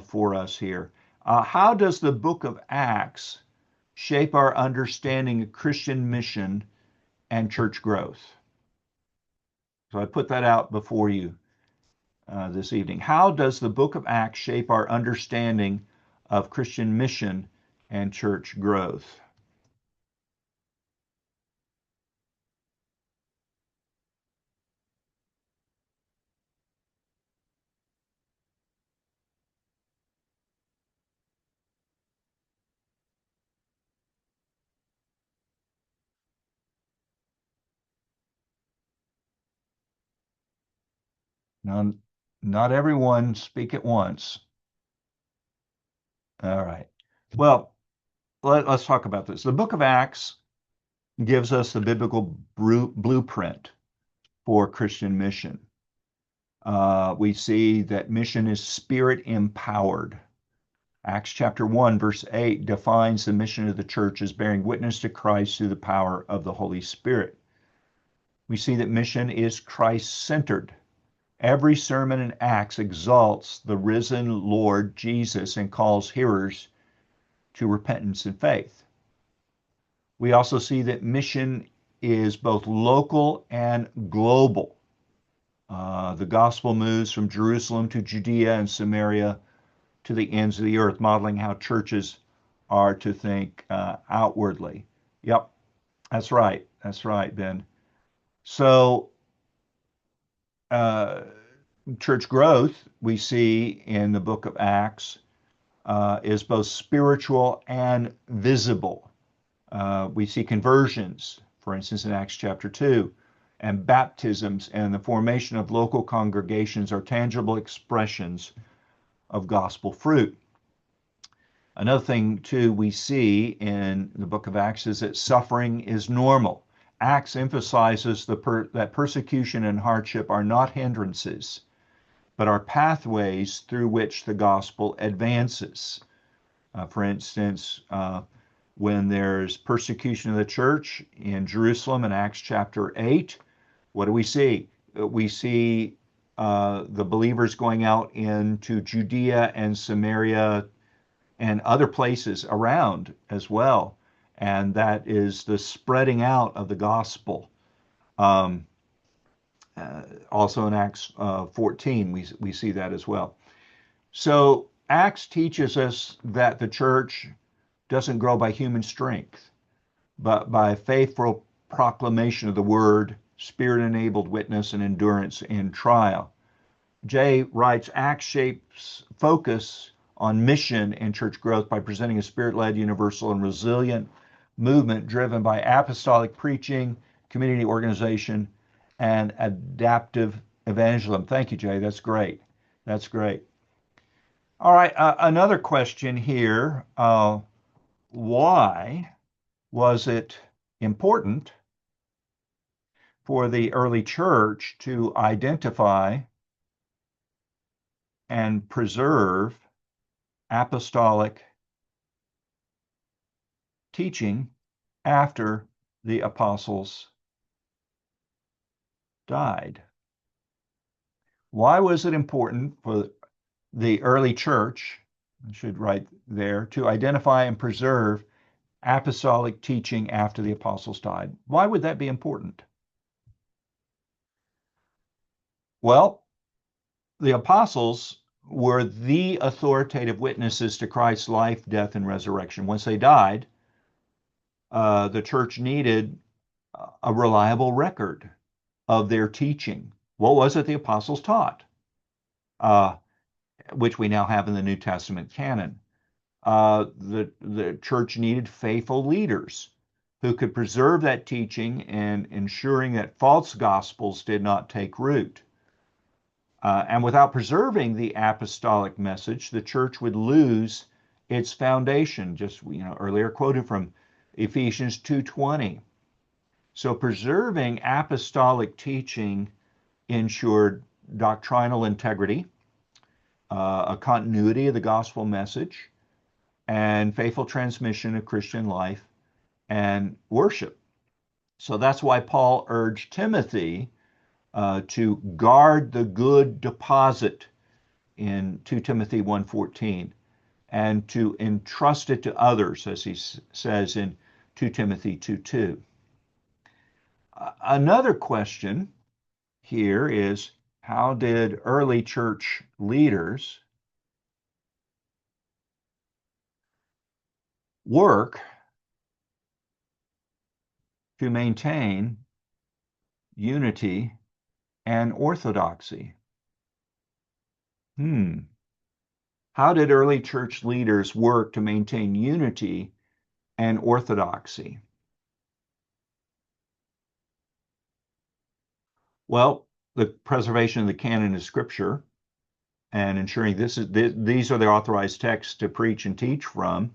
for us here. How does the book of Acts shape our understanding of Christian mission and church growth? So I put that out before you this evening. How does the book of Acts shape our understanding of Christian mission and church growth? Now, not everyone speak at once. All right. Well, let's talk about this. The book of Acts gives us the biblical blueprint for Christian mission. We see that mission is spirit empowered. Acts chapter 1, verse 8 defines the mission of the church as bearing witness to Christ through the power of the Holy Spirit. We see that mission is Christ centered. Every sermon in Acts exalts the risen Lord Jesus and calls hearers to repentance and faith. We also see that mission is both local and global. The gospel moves from Jerusalem to Judea and Samaria to the ends of the earth, modeling how churches are to think outwardly. Yep, that's right. That's right, Ben. So, church growth we see in the book of Acts is both spiritual and visible. We see conversions, for instance, in Acts chapter 2, and baptisms and the formation of local congregations are tangible expressions of gospel fruit. Another thing, too, we see in the book of Acts is that suffering is normal. Acts emphasizes that persecution and hardship are not hindrances, but are pathways through which the gospel advances. For instance, when there's persecution of the church in Jerusalem in Acts chapter 8, what do we see? We see the believers going out into Judea and Samaria and other places around as well. And that is the spreading out of the gospel. Also in Acts 14, we see that as well. So Acts teaches us that the church doesn't grow by human strength, but by faithful proclamation of the word, spirit-enabled witness, and endurance in trial. Jay writes, Acts shapes focus on mission and church growth by presenting a spirit-led, universal, and resilient movement driven by apostolic preaching, community organization, and adaptive evangelism. Thank you, Jay. That's great. That's great. All right, another question here. Why was it important for the early church to identify and preserve apostolic teaching after the apostles died? Why was it important for the early church, I should write there, to identify and preserve apostolic teaching after the apostles died? Why would that be important? Well, the apostles were the authoritative witnesses to Christ's life, death, and resurrection. Once they died, the church needed a reliable record of their teaching. What was it the apostles taught? Which we now have in the New Testament canon. The church needed faithful leaders who could preserve that teaching and ensuring that false gospels did not take root. And without preserving the apostolic message, the church would lose its foundation. Just earlier quoted from Ephesians 2:20. So preserving apostolic teaching ensured doctrinal integrity, a continuity of the gospel message, and faithful transmission of Christian life and worship. So that's why Paul urged Timothy to guard the good deposit in 2 Timothy 1:14 and to entrust it to others, as he says in 2 Timothy 2:2. Another question here is, how did early church leaders work to maintain unity and orthodoxy? How did early church leaders work to maintain unity and orthodoxy? Well, the preservation of the canon of Scripture and ensuring these are the authorized texts to preach and teach from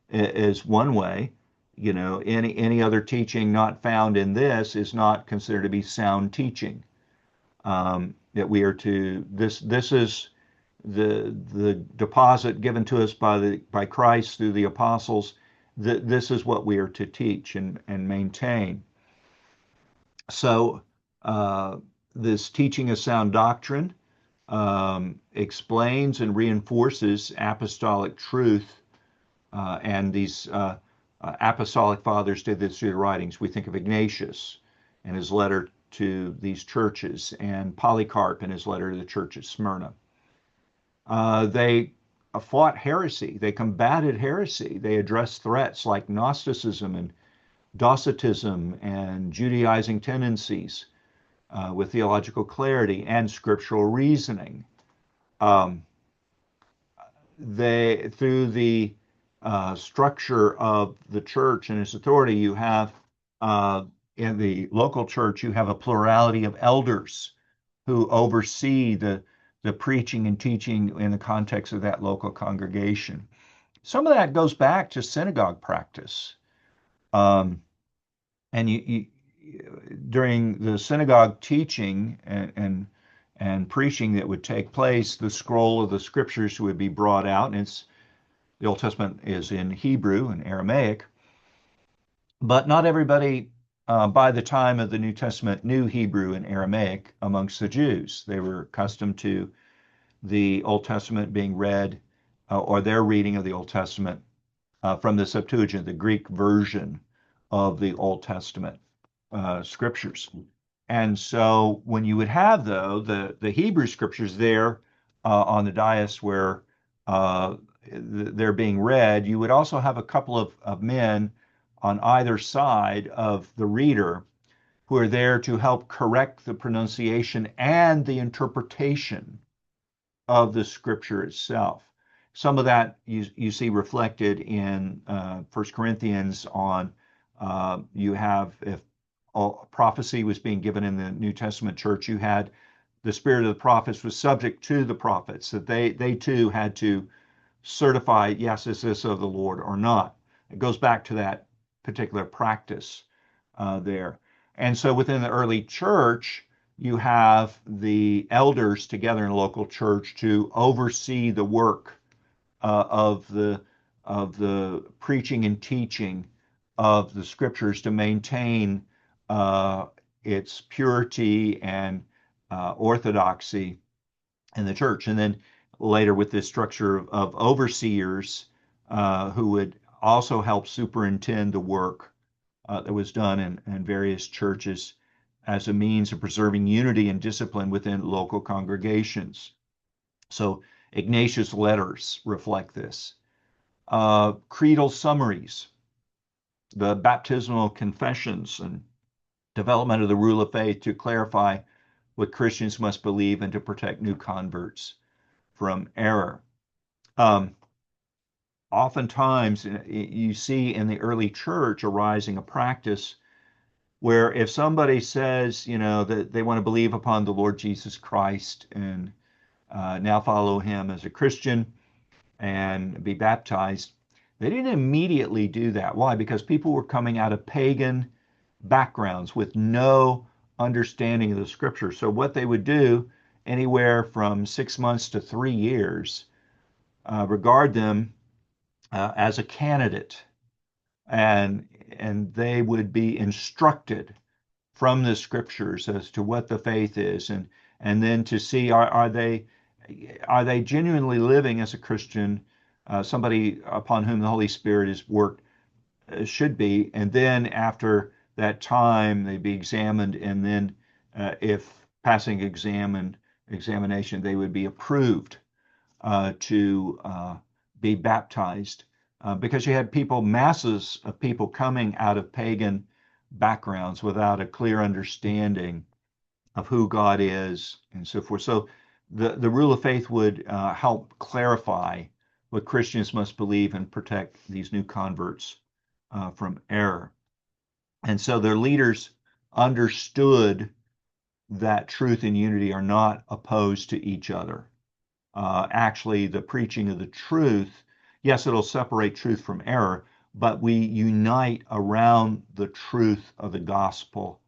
is one way. Any other teaching not found in this is not considered to be sound teaching. That we are to this is the deposit given to us by Christ through the apostles. This is what we are to teach and maintain. So this teaching of sound doctrine explains and reinforces apostolic truth, and these apostolic fathers did this through the writings. We think of Ignatius and his letter to these churches, and Polycarp in his letter to the church at Smyrna. They fought heresy. They combated heresy. They addressed threats like Gnosticism and Docetism and Judaizing tendencies with theological clarity and scriptural reasoning. Through the structure of the church and its authority, you have in the local church, you have a plurality of elders who oversee the preaching and teaching in the context of that local congregation. Some of that goes back to synagogue practice. And during the synagogue teaching and preaching that would take place, the scroll of the scriptures would be brought out, and the Old Testament is in Hebrew and Aramaic. But not everybody by the time of the New Testament knew Hebrew and Aramaic amongst the Jews. They were accustomed to the Old Testament being read, or their reading of the Old Testament from the Septuagint, the Greek version of the Old Testament scriptures. And so when you would have, though, the Hebrew scriptures there on the dais where they're being read, you would also have a couple of men on either side of the reader who are there to help correct the pronunciation and the interpretation of the scripture itself. Some of that you see reflected in 1 Corinthians on you have, if prophecy was being given in the New Testament church, you had the spirit of the prophets was subject to the prophets, that they too had to certify, yes, is this of the Lord or not. It goes back to that particular practice there. And so within the early church, you have the elders together in a local church to oversee the work of the preaching and teaching of the scriptures to maintain its purity and orthodoxy in the church. And then later with this structure of overseers who would also help superintend the work that was done in various churches as a means of preserving unity and discipline within local congregations. So Ignatius' letters reflect this. Creedal summaries, the baptismal confessions, and development of the rule of faith to clarify what Christians must believe and to protect new converts from error. Oftentimes, you see in the early church arising a practice where if somebody says, that they want to believe upon the Lord Jesus Christ and now follow him as a Christian and be baptized, they didn't immediately do that. Why? Because people were coming out of pagan backgrounds with no understanding of the scripture. So what they would do, anywhere from 6 months to 3 years, regard them as a candidate, and they would be instructed from the scriptures as to what the faith is, and then to see are they genuinely living as a Christian, somebody upon whom the Holy Spirit is worked, should be, and then after that time they'd be examined, and then if passing examination, they would be approved to be baptized, because you had masses of people coming out of pagan backgrounds without a clear understanding of who God is and so forth. So the rule of faith would help clarify what Christians must believe and protect these new converts from error. And so their leaders understood that truth and unity are not opposed to each other. Actually, the preaching of the truth, yes, it'll separate truth from error, but we unite around the truth of the gospel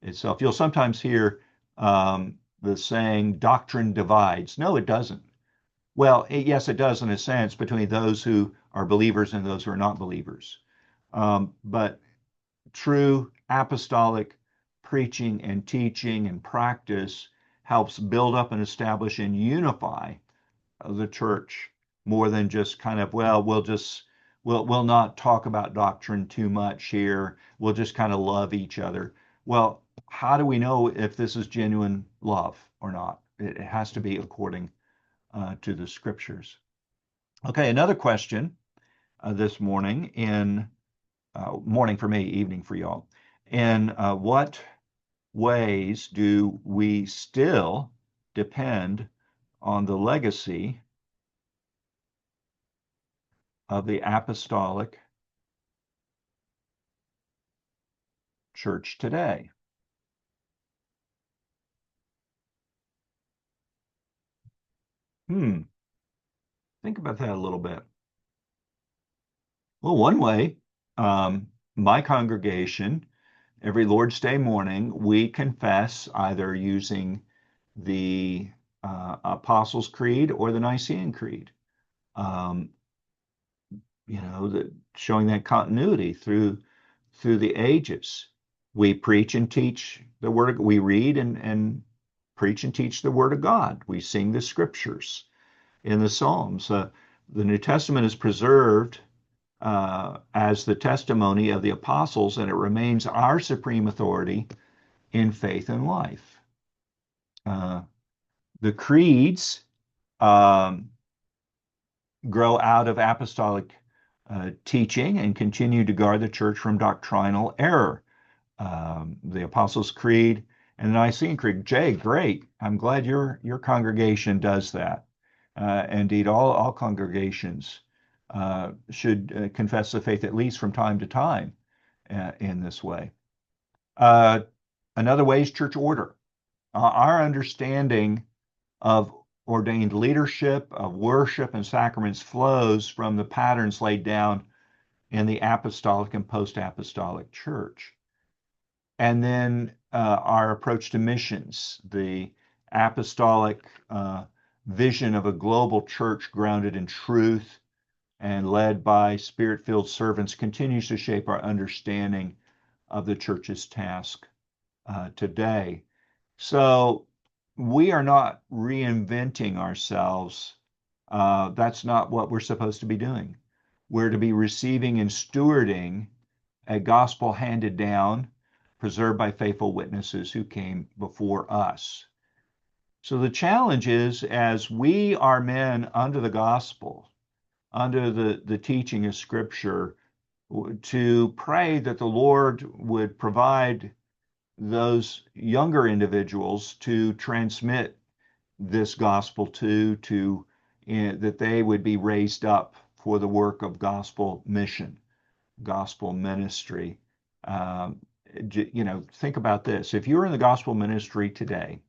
itself. You'll sometimes hear the saying, doctrine divides. No, it doesn't. Well, yes, it does in a sense between those who are believers and those who are not believers. But true apostolic preaching and teaching and practice helps build up and establish and unify the church more than just kind of, well, we'll not talk about doctrine too much here. We'll just kind of love each other. Well, how do we know if this is genuine love or not? It has to be according to the scriptures. Okay, another question this morning morning for me, evening for y'all. In what ways do we still depend on the legacy of the apostolic church today? Think about that a little bit. Well, one way, my congregation, every Lord's Day morning, we confess either using the Apostles' Creed or the Nicene Creed. Showing that continuity through the ages. We preach and teach the Word of God. We read and preach and teach the Word of God. We sing the Scriptures in the Psalms. The New Testament is preserved as the testimony of the apostles, and it remains our supreme authority in faith and life. The creeds grow out of apostolic teaching and continue to guard the church from doctrinal error. The Apostles' Creed and the Nicene Creed. Jay, great. I'm glad your congregation does that. Indeed, all congregations should confess the faith at least from time to time in this way. Another way is church order. Our understanding of ordained leadership, of worship and sacraments flows from the patterns laid down in the apostolic and post-apostolic church. And then our approach to missions, the apostolic vision of a global church grounded in truth and led by spirit-filled servants continues to shape our understanding of the church's task today. So we are not reinventing ourselves. That's not what we're supposed to be doing. We're to be receiving and stewarding a gospel handed down, preserved by faithful witnesses who came before us. So the challenge is, as we are men under the gospel, under the teaching of Scripture, to pray that the Lord would provide those younger individuals to transmit this gospel that they would be raised up for the work of gospel mission, gospel ministry. Um, think about this. If you're in the gospel ministry today,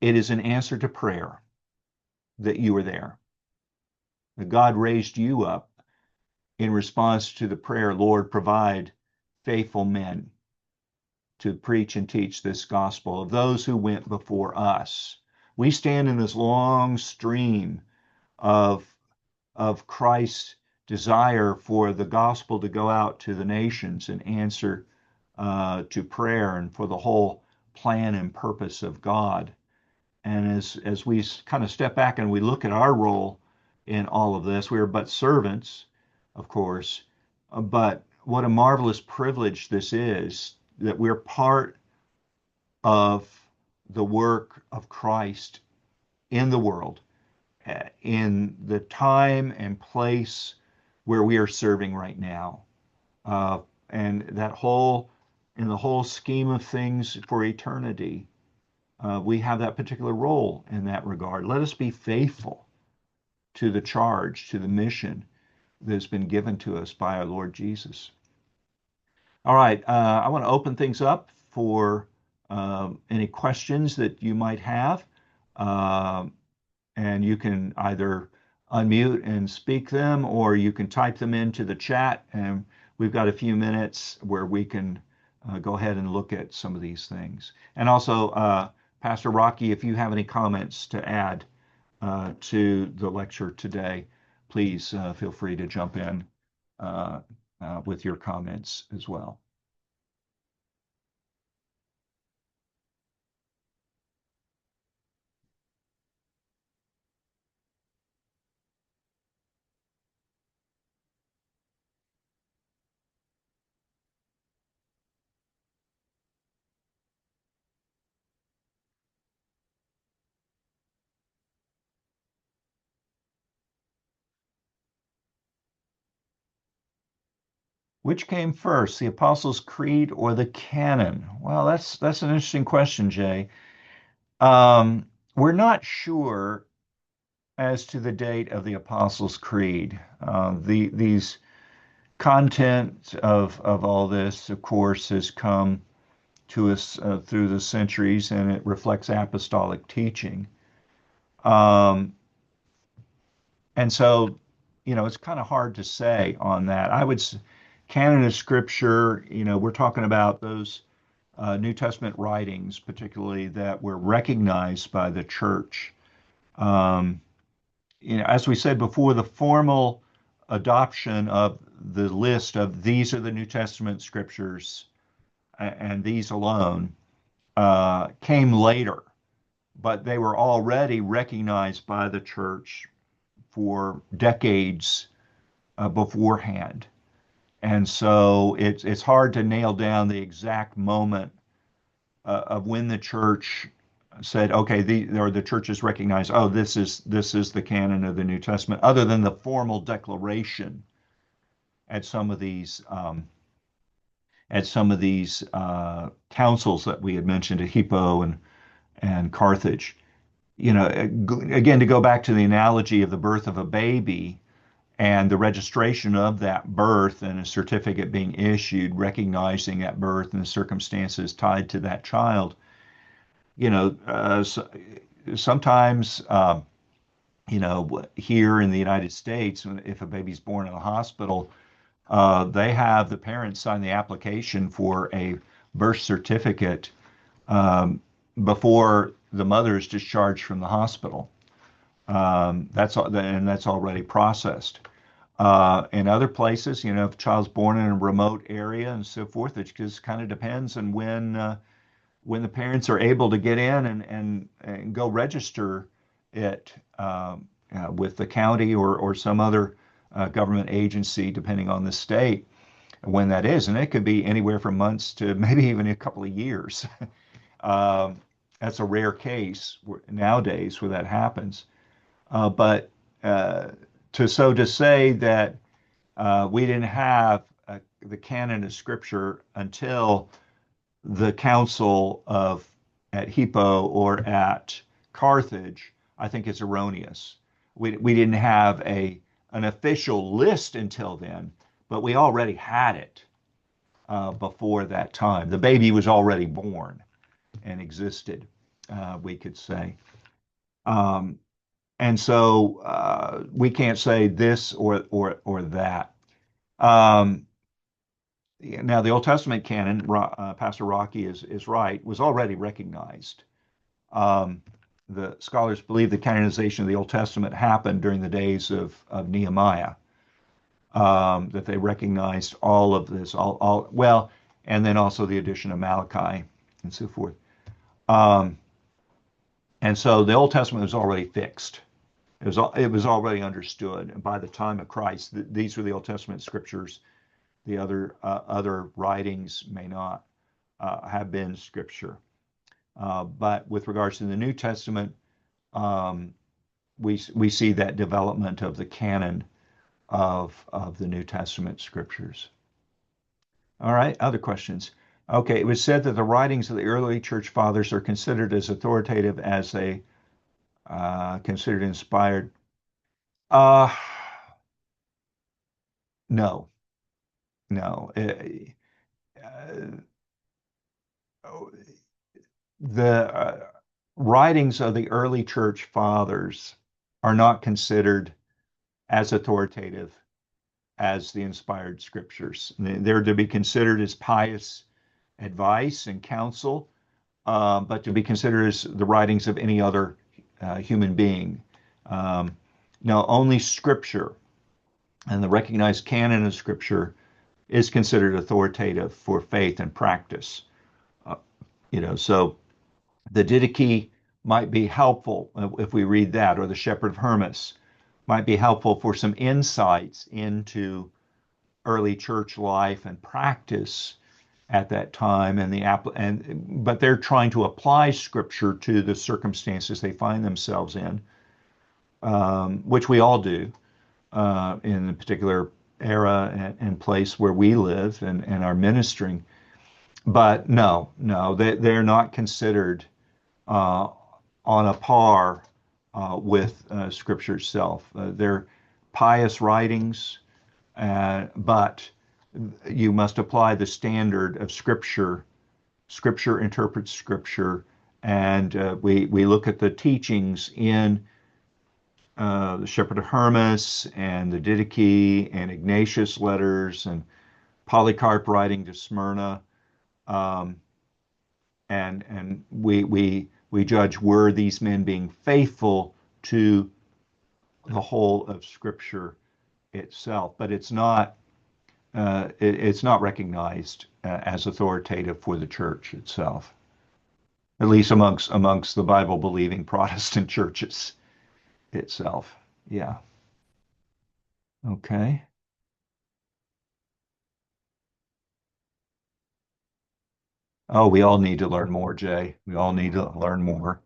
it is an answer to prayer that you are there. That God raised you up in response to the prayer, Lord, provide faithful men to preach and teach this gospel of those who went before us. We stand in this long stream of, of Christ's desire for the gospel to go out to the nations and answer to prayer and for the whole plan and purpose of God. And as we kind of step back and we look at our role in all of this, we are but servants, of course, but what a marvelous privilege this is that we're part of the work of Christ in the world, in the time and place where we are serving right now. Uh, and in the whole scheme of things for eternity, we have that particular role in that regard. Let us be faithful to the charge, to the mission that has been given to us by our Lord Jesus. All right, I want to open things up for any questions that you might have. Uh, and you can either unmute and speak them, or you can type them into the chat. And we've got a few minutes where we can go ahead and look at some of these things. And also, Pastor Rocky, if you have any comments to add to the lecture today, please feel free to jump in with your comments as well. Which came first, the Apostles' Creed or the canon? Well, that's an interesting question, Jay. We're not sure as to the date of the Apostles' Creed. These content of all this, of course, has come to us through the centuries, and it reflects apostolic teaching. Um, and so, it's kind of hard to say on that. Canon of Scripture, we're talking about those New Testament writings, particularly that were recognized by the church. Um, as we said before, the formal adoption of the list of these are the New Testament scriptures and these alone came later, but they were already recognized by the church for decades beforehand. And so it's hard to nail down the exact moment of when the church said, okay, the churches recognized, oh, this is the canon of the New Testament, other than the formal declaration at some of these councils that we had mentioned at Hippo and Carthage. Again, to go back to the analogy of the birth of a baby and the registration of that birth and a certificate being issued recognizing that birth and the circumstances tied to that child. Sometimes, here in the United States, if a baby's born in a hospital, they have the parents sign the application for a birth certificate before the mother is discharged from the hospital. That's already processed. In other places, if a child's born in a remote area and so forth, it just kind of depends on when the parents are able to get in and go register it with the county or some other government agency, depending on the state, when that is. And it could be anywhere from months to maybe even a couple of years. that's a rare case nowadays where that happens. But to say that we didn't have the canon of Scripture until the council of at Hippo or at Carthage, I think is erroneous. We didn't have an official list until then, but we already had it before that time. The baby was already born and existed, we could say. And so we can't say this or that. Now, the Old Testament canon, Pastor Rocky is right, was already recognized. The scholars believe the canonization of the Old Testament happened during the days of Nehemiah, that they recognized all of this, well, and then also the addition of Malachi and so forth. And so the Old Testament was already fixed. It was already understood. And by the time of Christ, these were the Old Testament scriptures. The other writings may not have been scripture. But with regards to the New Testament, we see that development of the canon of the New Testament scriptures. All right, other questions. Okay, it was said that the writings of the early church fathers are considered as authoritative as they considered inspired. No, no. The writings of the early church fathers are not considered as authoritative as the inspired scriptures. They're to be considered as pious advice and counsel, but to be considered as the writings of any other human being. No, only scripture and the recognized canon of scripture is considered authoritative for faith and practice. So the Didache might be helpful if we read that, or the Shepherd of Hermas might be helpful for some insights into early church life and practice at that time, but they're trying to apply scripture to the circumstances they find themselves in, which we all do in a particular era and place where we live and are ministering. But no, they're not considered on a par with Scripture itself. They're pious writings, but you must apply the standard of Scripture. Scripture interprets Scripture, and we look at the teachings in the Shepherd of Hermas and the Didache and Ignatius letters and Polycarp writing to Smyrna, and we judge, were these men being faithful to the whole of Scripture itself, but it's not recognized as authoritative for the church itself, at least amongst the Bible believing Protestant churches itself. Yeah. Okay. Oh, we all need to learn more, Jay. We all need to learn more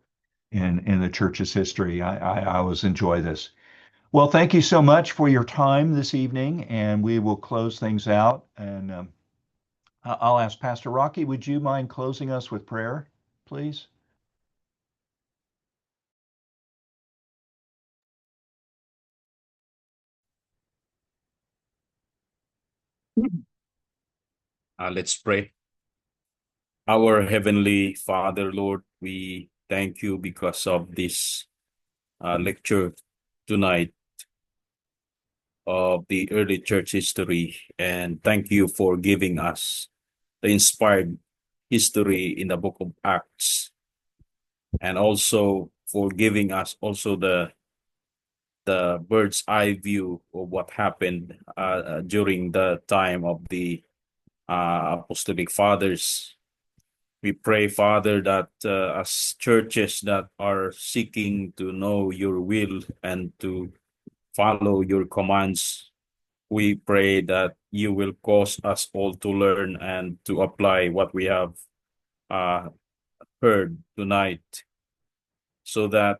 in the church's history. I always enjoy this. Well, thank you so much for your time this evening, and we will close things out. And I'll ask Pastor Rocky, would you mind closing us with prayer, please? Let's pray. Our Heavenly Father, Lord, we thank you because of this lecture tonight of the early church history, and thank you for giving us the inspired history in the book of Acts, and also for giving us also the bird's eye view of what happened during the time of the Apostolic Fathers. We pray, Father, that as churches that are seeking to know your will and to follow your commands, we pray that you will cause us all to learn and to apply what we have heard tonight, so that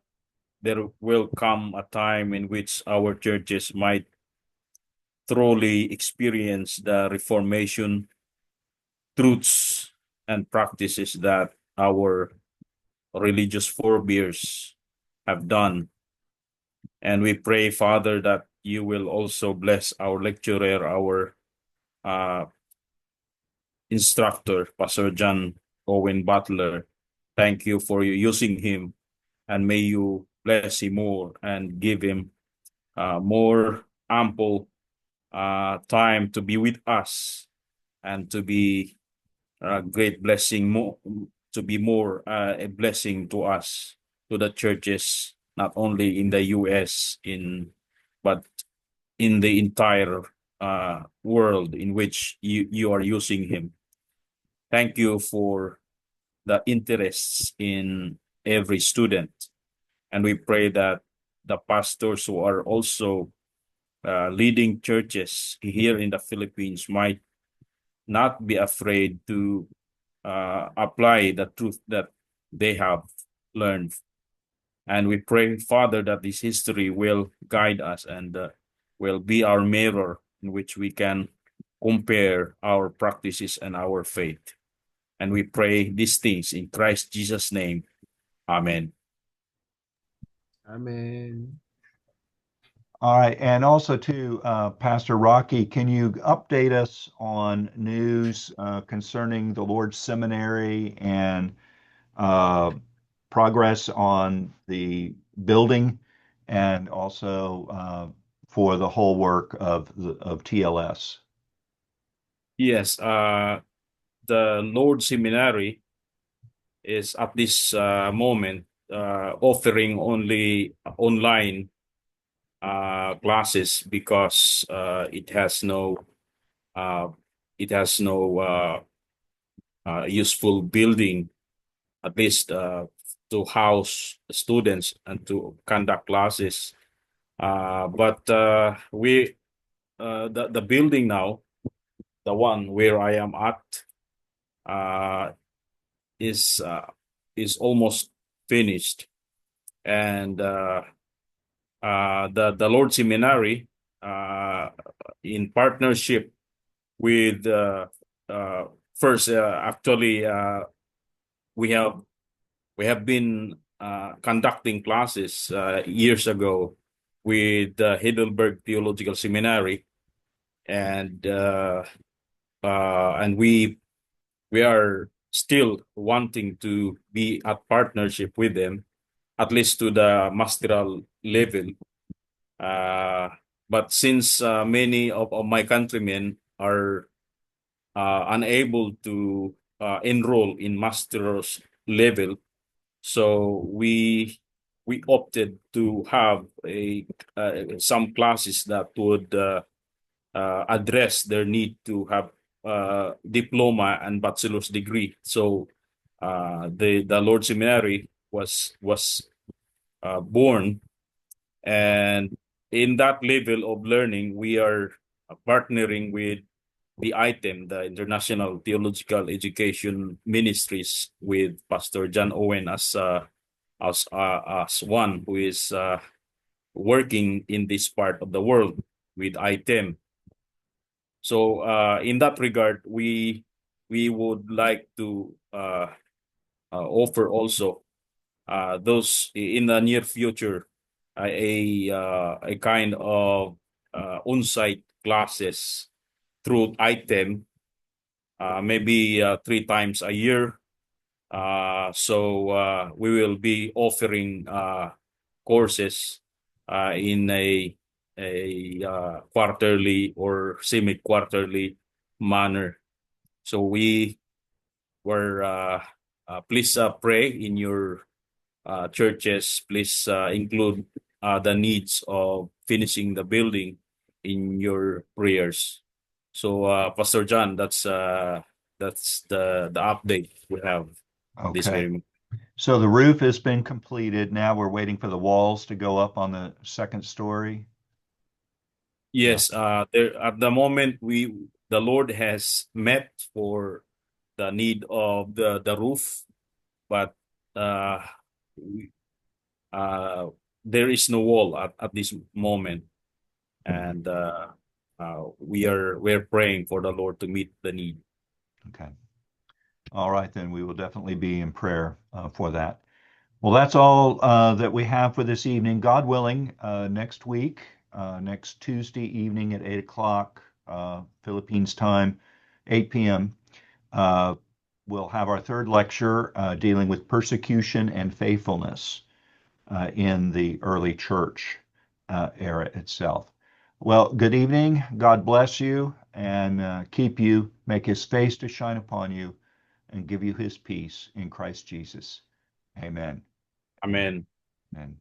there will come a time in which our churches might truly experience the Reformation truths and practices that our religious forebears have done. And we pray, Father, that you will also bless our lecturer, our uh, instructor, Pastor John Owen Butler. Thank you for you using him, and may you bless him more and give him more ample time to be with us and to be a great blessing, more to be more a blessing to us, to the churches, not only in the U.S. but in the entire world in which you are using him. Thank you for the interests in every student, and we pray that the pastors who are also leading churches here in the Philippines might not be afraid to apply the truth that they have learned. And we pray, Father, that this history will guide us and will be our mirror in which we can compare our practices and our faith. And we pray these things in Christ Jesus' name. Amen. Amen. All right. And also, too, Pastor Rocky, can you update us on news concerning the Lord's Seminary and progress on the building, and also for the whole work of TLS? Yes, the Lord Seminary is at this moment offering only online classes because it has no useful building, at least to house students and to conduct classes. But the building now, the one where I am at, uh, is almost finished, and the Lord Seminary, in partnership with first actually we have been conducting classes years ago with Heidelberg Theological Seminary, and we are still wanting to be at partnership with them, at least to the masteral level. But since many of my countrymen are unable to enroll in master's level, so we opted to have some classes that would address their need to have diploma and bachelor's degree. So the Lord Seminary was born, and in that level of learning, we are partnering with the ITEM, the International Theological Education Ministries, with Pastor John Owen as one who is working in this part of the world with ITEM. So in that regard, we would like to offer also those in the near future a kind of on-site classes through ITEM, maybe 3 times a year. So we will be offering courses in a quarterly or semi-quarterly manner. So we were please pray in your churches. Please include the needs of finishing the building in your prayers. So Pastor John, that's the update we have this Okay. very. So the roof has been completed. Now we're waiting for the walls to go up on the second story. Yes, there at the moment the Lord has met for the need of the roof, but uh, we, uh, there is no wall at this moment, and we're praying for the Lord to meet the need. Okay. All right, then we will definitely be in prayer for that. Well, that's all that we have for this evening. God willing, next week, next Tuesday evening at 8 o'clock Philippines time, 8 p.m., uh, we'll have our third lecture dealing with persecution and faithfulness in the early church era itself. Well, good evening. God bless you and keep you, make his face to shine upon you, and give you his peace in Christ Jesus. Amen. Amen. Amen.